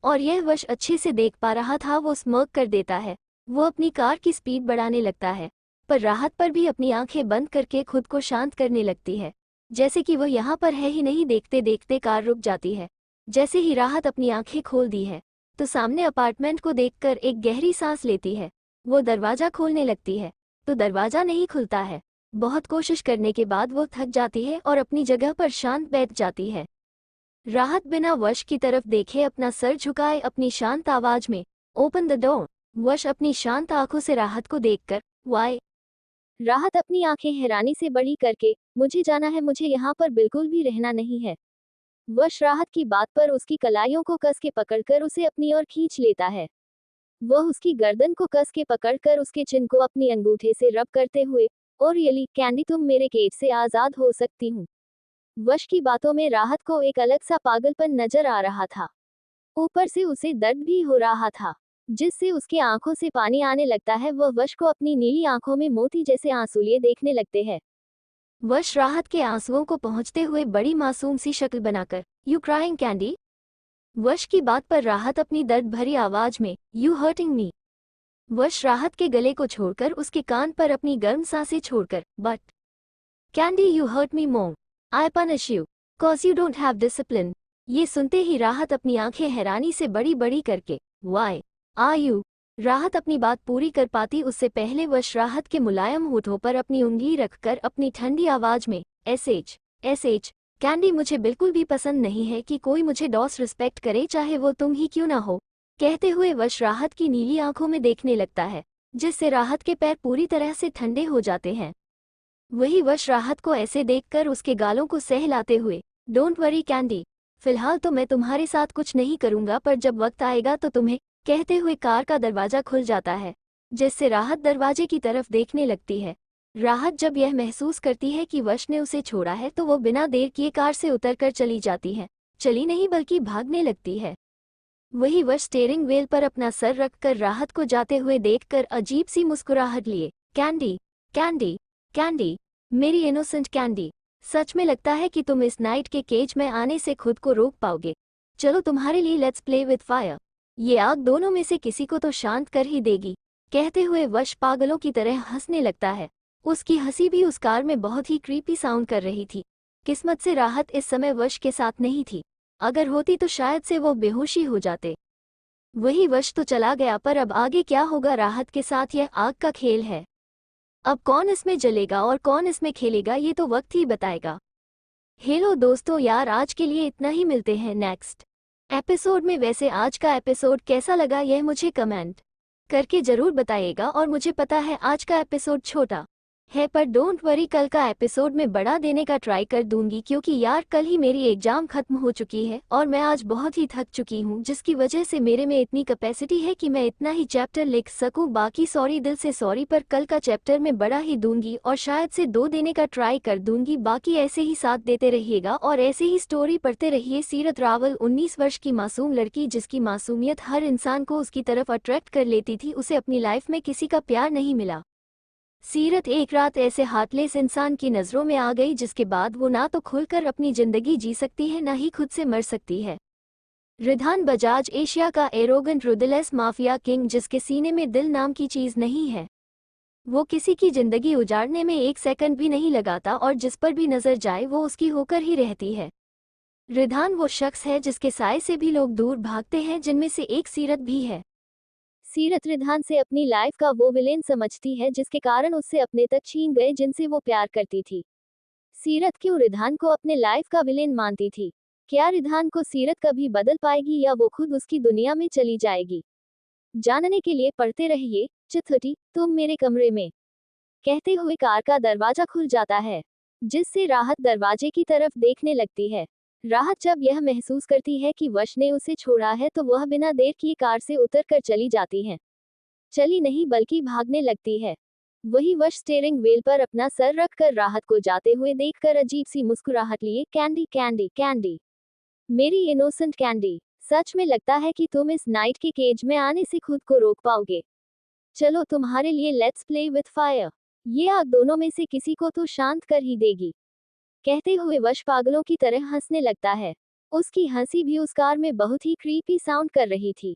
और यह वश अच्छे से देख पा रहा था। वो स्मर्क कर देता है। वो अपनी कार की स्पीड बढ़ाने लगता है, पर राहत पर भी अपनी आंखें बंद करके खुद को शांत करने लगती है, जैसे कि वो यहाँ पर है ही नहीं। देखते देखते कार रुक जाती है। जैसे ही राहत अपनी आंखें खोल दी है तो सामने अपार्टमेंट को देखकर एक गहरी सांस लेती है। वो दरवाजा खोलने लगती है तो दरवाजा नहीं खुलता है। बहुत कोशिश करने के बाद वो थक जाती है और अपनी जगह पर शांत बैठ जाती है। राहत बिना वश की तरफ देखे अपना सर झुकाए अपनी शांत आवाज में, ओपन द डोर। वश अपनी शांत आंखों से राहत को देखकर, वाई। राहत अपनी आंखें हैरानी से बड़ी करके, मुझे जाना है, मुझे यहाँ पर बिल्कुल भी रहना नहीं है। वश राहत की बात पर उसकी कलाइयों को कस के पकड़कर उसे अपनी ओर खींच लेता है। वह उसकी गर्दन को कस के पकड़कर उसके चिन को अपनी अंगूठे से रब करते हुए, और रियली कैंडी, तुम मेरे केज से आजाद हो सकती हूँ। वश की बातों में राहत को एक अलग सा पागलपन नजर आ रहा था। ऊपर से उसे दर्द भी हो रहा था, जिससे उसकी आंखों से पानी आने लगता है। वह वश को अपनी नीली आंखों में मोती जैसे आंसुलिए देखने लगते हैं। वश राहत के आंसुओं को पहुंचते हुए बड़ी मासूम सी शक्ल बनाकर, यू क्राइंग कैंडी। वश की बात पर राहत अपनी दर्द भरी आवाज में, यू हर्टिंग मी। वश राहत के गले को छोड़कर उसके कान पर अपनी गर्म सांसें छोड़कर, but candy you hurt me more, I punish you cause you don't have discipline. ये सुनते ही राहत अपनी आंखें हैरानी से बड़ी बड़ी करके, वाई आर यू। राहत अपनी बात पूरी कर पाती उससे पहले वश राहत के मुलायम होठों पर अपनी उंगली रखकर अपनी ठंडी आवाज में, एस एच कैंडी, मुझे बिल्कुल भी पसंद नहीं है कि कोई मुझे डिसरिस्पेक्ट करे, चाहे वो तुम ही क्यों ना हो। कहते हुए वश राहत की नीली आंखों में देखने लगता है, जिससे राहत के पैर पूरी तरह से ठंडे हो जाते हैं। वही वश राहत को ऐसे देखकर उसके गालों को सहलाते हुए, डोंट वरी कैंडी, फिलहाल तो मैं तुम्हारे साथ कुछ नहीं करूंगा, पर जब वक्त आएगा तो तुम्हें। कहते हुए कार का दरवाजा खुल जाता है, जिससे राहत दरवाजे की तरफ देखने लगती है। राहत जब यह महसूस करती है कि वश ने उसे छोड़ा है तो वो बिना देर किए कार से उतरकर चली जाती है। चली नहीं बल्कि भागने लगती है। वही वश स्टीयरिंग व्हील पर अपना सर रखकर राहत को जाते हुए देखकर अजीब सी मुस्कुराहट लिए, कैंडी कैंडी कैंडी, मेरी इनोसेंट कैंडी, सच में लगता है कि तुम इस नाइट के केज में आने से खुद को रोक पाओगे। चलो तुम्हारे लिए लेट्स प्ले विद फायर। ये आग दोनों में से किसी को तो शांत कर ही देगी। कहते हुए वश पागलों की तरह हंसने लगता है। उसकी हंसी भी उस कार में बहुत ही क्रीपी साउंड कर रही थी। किस्मत से राहत इस समय वश के साथ नहीं थी, अगर होती तो शायद से वो बेहोशी हो जाते। वही वश तो चला गया, पर अब आगे क्या होगा राहत के साथ, यह आग का खेल है। अब कौन इसमें जलेगा और कौन इसमें खेलेगा ये तो वक्त ही बताएगा। हेलो दोस्तों यार, आज के लिए इतना ही, मिलते हैं नेक्स्ट एपिसोड में। वैसे आज का एपिसोड कैसा लगा यह मुझे कमेंट करके जरूर बताइएगा। और मुझे पता है आज का एपिसोड छोटा है, पर डोंट वरी, कल का एपिसोड में बड़ा देने का ट्राई कर दूंगी, क्योंकि यार कल ही मेरी एग्जाम खत्म हो चुकी है और मैं आज बहुत ही थक चुकी हूँ, जिसकी वजह से मेरे में इतनी कैपेसिटी है कि मैं इतना ही चैप्टर लिख सकूँ। बाकी सॉरी, दिल से सॉरी, पर कल का चैप्टर मैं बड़ा ही दूंगी और शायद से 2 देने का ट्राई कर दूंगी। बाकी ऐसे ही साथ देते रहिएगा और ऐसे ही स्टोरी पढ़ते रहिए। सीरत रावल 19 वर्ष की मासूम लड़की, जिसकी मासूमियत हर इंसान को उसकी तरफ अट्रैक्ट कर लेती थी, उसे अपनी लाइफ में किसी का प्यार नहीं मिला। सीरत एक रात ऐसे हार्टलेस इंसान की नज़रों में आ गई, जिसके बाद वो ना तो खुलकर अपनी जिंदगी जी सकती है ना ही खुद से मर सकती है। रिधान बजाज एशिया का एरोगेंट रुदलेस माफिया किंग, जिसके सीने में दिल नाम की चीज नहीं है। वो किसी की जिंदगी उजाड़ने में 1 सेकंड भी नहीं लगाता और जिस पर भी नजर जाए वो उसकी होकर ही रहती है। रिधान वो शख्स है जिसके साए से भी लोग दूर भागते हैं, जिनमें से एक सीरत भी है। सीरत रिधान से अपनी लाइफ का वो विलेन समझती है, जिसके कारण उससे अपने तक छीन गए जिनसे वो प्यार करती थी। सीरत क्यों रिधान को अपने लाइफ का विलेन मानती थी? क्या रिधान को सीरत कभी बदल पाएगी या वो खुद उसकी दुनिया में चली जाएगी? जानने के लिए पढ़ते रहिए चिथटी तुम मेरे कमरे में। कहते हुए कार का दरवाजा खुल जाता है, जिससे राहत दरवाजे की तरफ देखने लगती है। राहत जब यह महसूस करती है कि वश ने उसे छोड़ा है तो वह बिना देर किए कार से उतरकर चली जाती है। चली नहीं बल्कि भागने लगती है। वही वश स्टीयरिंग व्हील पर अपना सर रखकर राहत को जाते हुए देखकर अजीब सी मुस्कुराहट लिए, कैंडी कैंडी कैंडी, मेरी इनोसेंट कैंडी, सच में लगता है कि तुम इस नाइट के केज में आने से खुद को रोक पाओगे। चलो तुम्हारे लिए लेट्स प्ले विथ फायर। ये आग दोनों में से किसी को तो शांत कर ही देगी। कहते हुए वश पागलों की तरह हंसने लगता है। उसकी हंसी भी उस कार में बहुत ही क्रीपी साउंड कर रही थी।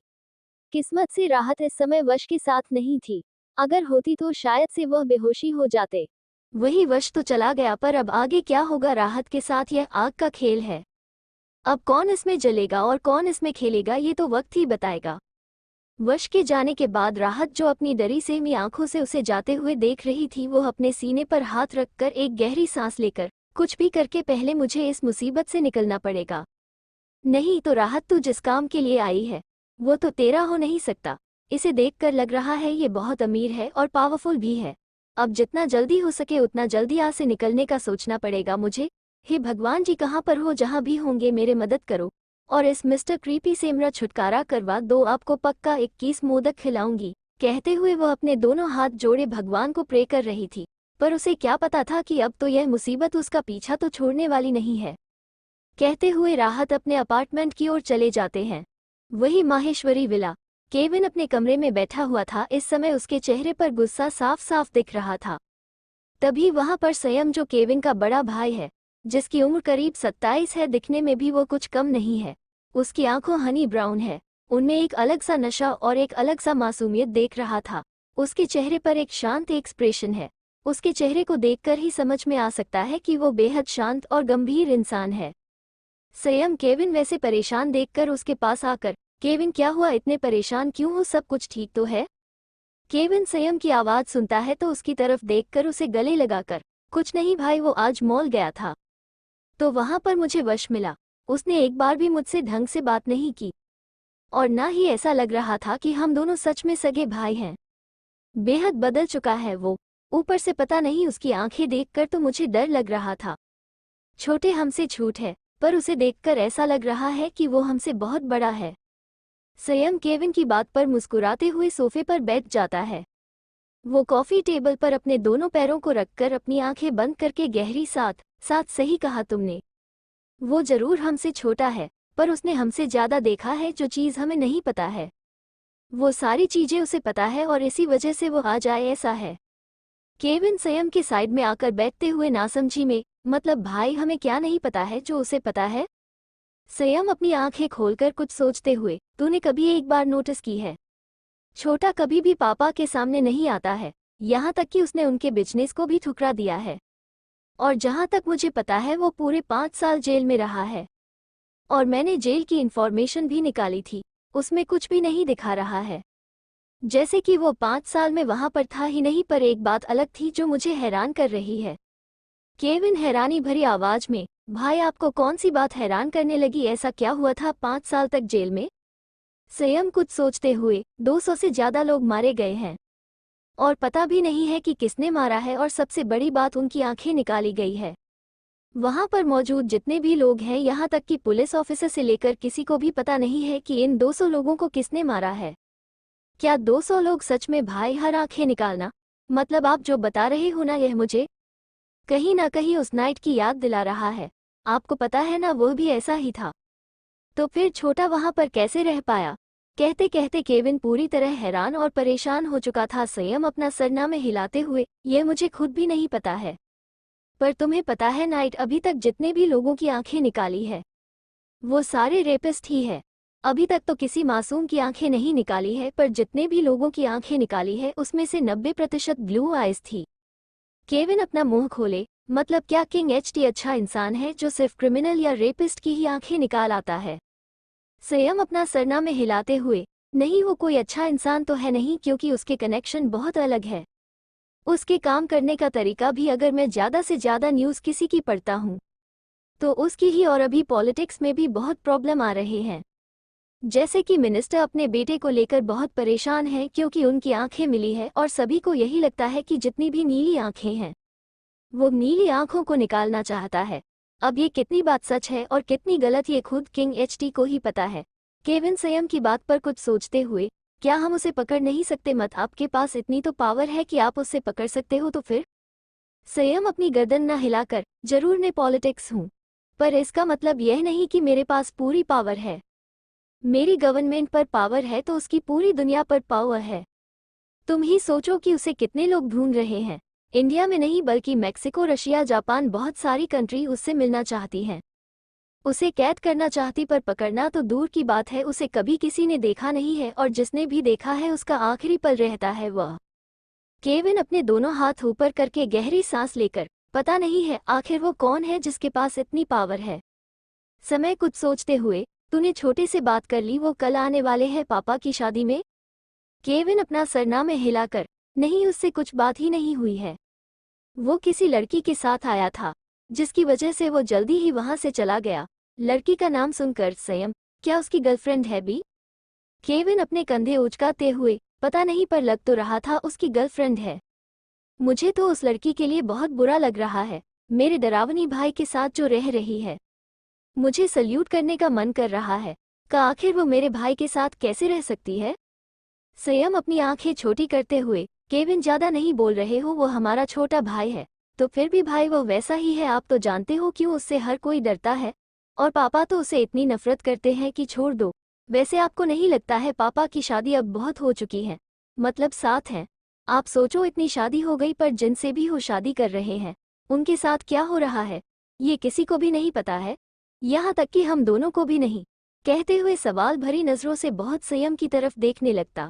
किस्मत से राहत इस समय वश के साथ नहीं थी। अगर होती तो शायद से वह बेहोशी हो जाते। वही वश तो चला गया, पर अब आगे क्या होगा राहत के साथ, यह आग का खेल है। अब कौन इसमें जलेगा और कौन इसमें खेलेगा ये तो वक्त ही बताएगा। वश के जाने के बाद राहत, जो अपनी डरी सहमी आंखों से उसे जाते हुए देख रही थी, वो अपने सीने पर हाथ रखकर एक गहरी सांस लेकर, कुछ भी करके पहले मुझे इस मुसीबत से निकलना पड़ेगा। नहीं तो राहत, तू जिस काम के लिए आई है वो तो तेरा हो नहीं सकता। इसे देखकर लग रहा है ये बहुत अमीर है और पावरफुल भी है। अब जितना जल्दी हो सके उतना जल्दी यहाँ से निकलने का सोचना पड़ेगा मुझे। हे भगवान जी, कहाँ पर हो, जहाँ भी होंगे मेरे मदद करो और इस मिस्टर क्रीपी से मेरा छुटकारा करवा दो। आपको पक्का 21 मोदक खिलाऊंगी। कहते हुए वह अपने दोनों हाथ जोड़े भगवान को प्रे कर रही थी, पर उसे क्या पता था कि अब तो यह मुसीबत उसका पीछा तो छोड़ने वाली नहीं है। कहते हुए राहत अपने अपार्टमेंट की ओर चले जाते हैं। वही माहेश्वरी विला। केविन अपने कमरे में बैठा हुआ था। इस समय उसके चेहरे पर गुस्सा साफ साफ दिख रहा था। तभी वहां पर संयम, जो केविन का बड़ा भाई है, जिसकी उम्र करीब 27 है, दिखने में भी वो कुछ कम नहीं है। उसकी आंखों हनी ब्राउन है, उनमें एक अलग सा नशा और एक अलग सा मासूमियत देख रहा था। उसके चेहरे पर एक शांत एक्सप्रेशन है। उसके चेहरे को देखकर ही समझ में आ सकता है कि वो बेहद शांत और गंभीर इंसान है। संयम केविन वैसे परेशान देखकर उसके पास आकर, केविन क्या हुआ, इतने परेशान क्यों हो, सब कुछ ठीक तो है? केविन संयम की आवाज सुनता है तो उसकी तरफ देखकर उसे गले लगाकर, कुछ नहीं भाई, वो आज मॉल गया था तो वहां पर मुझे वश मिला। उसने एक बार भी मुझसे ढंग से बात नहीं की और ना ही ऐसा लग रहा था कि हम दोनों सच में सगे भाई हैं। बेहद बदल चुका है वो। ऊपर से पता नहीं, उसकी आंखें देखकर तो मुझे डर लग रहा था। छोटे हमसे छूट है, पर उसे देखकर ऐसा लग रहा है कि वो हमसे बहुत बड़ा है। संयम केविन की बात पर मुस्कुराते हुए सोफे पर बैठ जाता है। वो कॉफी टेबल पर अपने दोनों पैरों को रखकर अपनी आंखें बंद करके गहरी साथ सही कहा तुमने। वो जरूर हमसे छोटा है, पर उसने हमसे ज्यादा देखा है, जो चीज हमें नहीं पता है। वो सारी चीजें उसे पता है और इसी वजह से वो आ जाए, ऐसा है। केविन संयम के साइड में आकर बैठते हुए नासमझी में, मतलब भाई, हमें क्या नहीं पता है जो उसे पता है? संयम अपनी आंखें खोलकर कुछ सोचते हुए, तूने कभी एक बार नोटिस की है, छोटा कभी भी पापा के सामने नहीं आता है, यहाँ तक कि उसने उनके बिजनेस को भी ठुकरा दिया है। और जहाँ तक मुझे पता है वो पूरे 5 साल जेल में रहा है। और मैंने जेल की इंफॉर्मेशन भी निकाली थी, उसमें कुछ भी नहीं दिखा रहा है जैसे कि वो 5 साल में वहां पर था ही नहीं। पर एक बात अलग थी जो मुझे हैरान कर रही है। केविन हैरानी भरी आवाज में, भाई आपको कौन सी बात हैरान करने लगी, ऐसा क्या हुआ था 5 साल तक जेल में? संयम कुछ सोचते हुए, 200 से ज्यादा लोग मारे गए हैं और पता भी नहीं है कि किसने मारा है, और सबसे बड़ी बात, उनकी आंखें निकाली गई है। वहां पर मौजूद जितने भी लोग हैं, यहाँ तक कि पुलिस ऑफिसर से लेकर किसी को भी पता नहीं है कि इन 200 लोगों को किसने मारा है। क्या 200 लोग सच में? भाई, हर आंखें निकालना, मतलब आप जो बता रहे हो ना, यह मुझे कहीं ना कहीं उस नाइट की याद दिला रहा है। आपको पता है ना, वो भी ऐसा ही था। तो फिर छोटा वहां पर कैसे रह पाया? कहते कहते केविन पूरी तरह हैरान और परेशान हो चुका था। संयम अपना सरना में हिलाते हुए, यह मुझे खुद भी नहीं पता है। पर तुम्हें पता है नाइट, अभी तक जितने भी लोगों की आंखें निकाली है वो सारे रेपिस्ट ही है। अभी तक तो किसी मासूम की आंखें नहीं निकाली है, पर जितने भी लोगों की आंखें निकाली है उसमें से 90% ब्लू आइज थी। केविन अपना मुंह खोले, मतलब क्या किंग एचटी अच्छा इंसान है जो सिर्फ क्रिमिनल या रेपिस्ट की ही आंखें निकाल आता है? संयम अपना सरना में हिलाते हुए, नहीं, वो कोई अच्छा इंसान तो है नहीं, क्योंकि उसके कनेक्शन बहुत अलग है। उसके काम करने का तरीका भी, अगर मैं ज़्यादा से ज़्यादा न्यूज़ किसी की पढ़ता हूँ तो उसकी ही। और अभी पॉलिटिक्स में भी बहुत प्रॉब्लम आ रहे हैं, जैसे कि मिनिस्टर अपने बेटे को लेकर बहुत परेशान है क्योंकि उनकी आंखें मिली है, और सभी को यही लगता है कि जितनी भी नीली आंखें हैं वो नीली आंखों को निकालना चाहता है। अब ये कितनी बात सच है और कितनी गलत, ये खुद किंग एचटी को ही पता है। केविन संयम की बात पर कुछ सोचते हुए, क्या हम उसे पकड़ नहीं सकते? मत, आपके पास इतनी तो पावर है कि आप उससे पकड़ सकते हो तो फिर? संयम अपनी गर्दन न हिलाकर, जरूर मैं पॉलिटिक्स हूँ, पर इसका मतलब यह नहीं कि मेरे पास पूरी पावर है। मेरी गवर्नमेंट पर पावर है तो उसकी पूरी दुनिया पर पावर है। तुम ही सोचो कि उसे कितने लोग ढूंढ रहे हैं। इंडिया में नहीं बल्कि मैक्सिको, रशिया, जापान, बहुत सारी कंट्री उससे मिलना चाहती हैं, उसे कैद करना चाहती, पर पकड़ना तो दूर की बात है। उसे कभी किसी ने देखा नहीं है, और जिसने भी देखा है उसका आखिरी पल रहता है वह केविन अपने दोनों हाथ ऊपर करके गहरी सांस लेकर, पता नहीं है आखिर वो कौन है जिसके पास इतनी पावर है। समय कुछ सोचते हुए, तूने छोटे से बात कर ली, वो कल आने वाले हैं पापा की शादी में? केविन अपना सरना में हिलाकर, नहीं उससे कुछ बात ही नहीं हुई है। वो किसी लड़की के साथ आया था, जिसकी वजह से वो जल्दी ही वहां से चला गया। लड़की का नाम सुनकर संयम, क्या उसकी गर्लफ्रेंड है भी? केविन अपने कंधे उचकाते हुए, पता नहीं पर लग तो रहा था उसकी गर्लफ्रेंड है। मुझे तो उस लड़की के लिए बहुत बुरा लग रहा है, मेरे डरावनी भाई के साथ जो रह रही है। मुझे सल्यूट करने का मन कर रहा है, का आखिर वो मेरे भाई के साथ कैसे रह सकती है? संयम अपनी आंखें छोटी करते हुए, केविन ज्यादा नहीं बोल रहे हो, वो हमारा छोटा भाई है। तो फिर भी भाई वो वैसा ही है, आप तो जानते हो क्यों उससे हर कोई डरता है। और पापा तो उसे इतनी नफरत करते हैं कि छोड़ दो। वैसे आपको नहीं लगता है पापा की शादी अब बहुत हो चुकी है, मतलब 7 हैं। आप सोचो इतनी शादी हो गई पर जिनसे भी वो शादी कर रहे हैं, उनके साथ क्या हो रहा है ये किसी को भी नहीं पता है, यहाँ तक कि हम दोनों को भी नहीं। कहते हुए सवाल भरी नजरों से बहुत संयम की तरफ देखने लगता।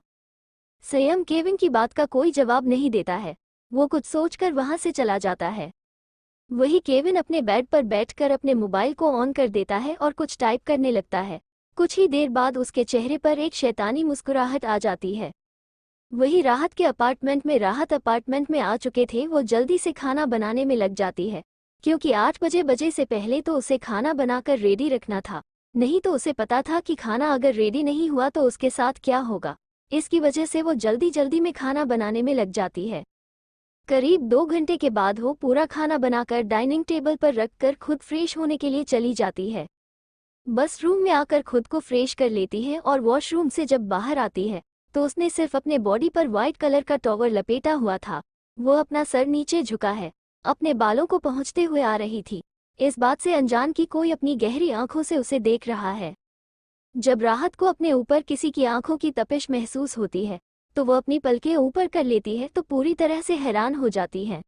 संयम केविन की बात का कोई जवाब नहीं देता है, वो कुछ सोचकर वहां से चला जाता है। वही केविन अपने बेड पर बैठकर अपने मोबाइल को ऑन कर देता है और कुछ टाइप करने लगता है। कुछ ही देर बाद उसके चेहरे पर एक शैतानी मुस्कुराहट आ जाती है। वही राहत अपार्टमेंट में आ चुके थे। वो जल्दी से खाना बनाने में लग जाती है, क्योंकि 8 बजे से पहले तो उसे खाना बनाकर रेडी रखना था। नहीं तो उसे पता था कि खाना अगर रेडी नहीं हुआ तो उसके साथ क्या होगा। इसकी वजह से वो जल्दी में खाना बनाने में लग जाती है। करीब 2 घंटे के बाद वो पूरा खाना बनाकर डाइनिंग टेबल पर रखकर खुद फ्रेश होने के लिए चली जाती है। बस रूम में आकर खुद को फ्रेश कर लेती है और वॉशरूम से जब बाहर आती है तो उसने सिर्फ अपने बॉडी पर वाइट कलर का टॉवल लपेटा हुआ था। वो अपना सर नीचे झुका है, अपने बालों को पहुंचते हुए आ रही थी, इस बात से अनजान कि कोई अपनी गहरी आंखों से उसे देख रहा है। जब राहत को अपने ऊपर किसी की आंखों की तपिश महसूस होती है तो वो अपनी पलकें ऊपर कर लेती है तो पूरी तरह से हैरान हो जाती है।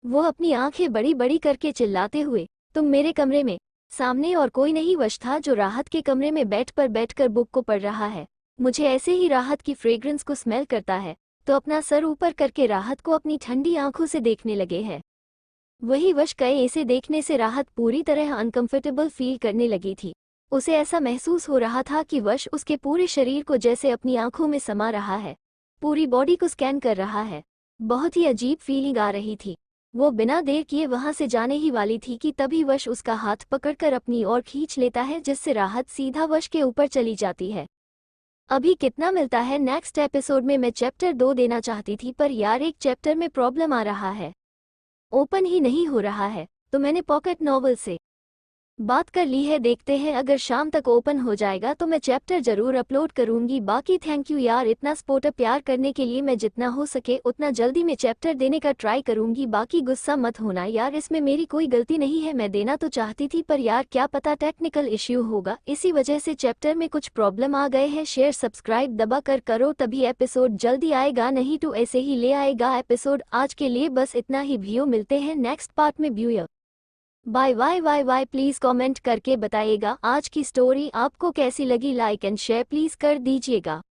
वो अपनी आंखें बड़ी बड़ी करके चिल्लाते हुए, तुम मेरे कमरे में? सामने और कोई नहीं वश था जो राहत के कमरे में बैठकर बुक को पढ़ रहा है। मुझे ऐसे ही राहत की फ्रेग्रेंस को स्मेल करता है, तो अपना सर ऊपर करके राहत को अपनी ठंडी आंखों से देखने लगे हैं। वही वश कहे इसे देखने से राहत पूरी तरह अनकंफर्टेबल फील करने लगी थी। उसे ऐसा महसूस हो रहा था कि वश उसके पूरे शरीर को जैसे अपनी आंखों में समा रहा है, पूरी बॉडी को स्कैन कर रहा है। बहुत ही अजीब फीलिंग आ रही थी। वो बिना देर किए वहां से जाने ही वाली थी कि तभी वश उसका हाथ पकड़कर अपनी ओर खींच लेता है, जिससे राहत सीधा वश के ऊपर चली जाती है। अभी कितना मिलता है नेक्स्ट एपिसोड में। मैं चैप्टर 2 देना चाहती थी पर यार एक चैप्टर में प्रॉब्लम आ रहा है, ओपन ही नहीं हो रहा है, तो मैंने पॉकेट नॉवल से बात कर ली है। देखते हैं अगर शाम तक ओपन हो जाएगा तो मैं चैप्टर जरूर अपलोड करूंगी। बाकी थैंक यू यार इतना सपोर्ट प्यार करने के लिए। मैं जितना हो सके उतना जल्दी में चैप्टर देने का ट्राई करूंगी। बाकी गुस्सा मत होना यार, इसमें मेरी कोई गलती नहीं है। मैं देना तो चाहती थी पर यार क्या पता टेक्निकल इश्यू होगा, इसी वजह से चैप्टर में कुछ प्रॉब्लम आ गए हैं। शेयर सब्सक्राइब दबा कर करो तभी एपिसोड जल्दी आएगा, नहीं तो ऐसे ही ले आएगा एपिसोड। आज के लिए बस इतना ही, व्यू मिलते हैं नेक्स्ट पार्ट में। व्यू बाय बाय। प्लीज़ कमेंट करके बताइएगा आज की स्टोरी आपको कैसी लगी। लाइक एंड शेयर प्लीज़ कर दीजिएगा।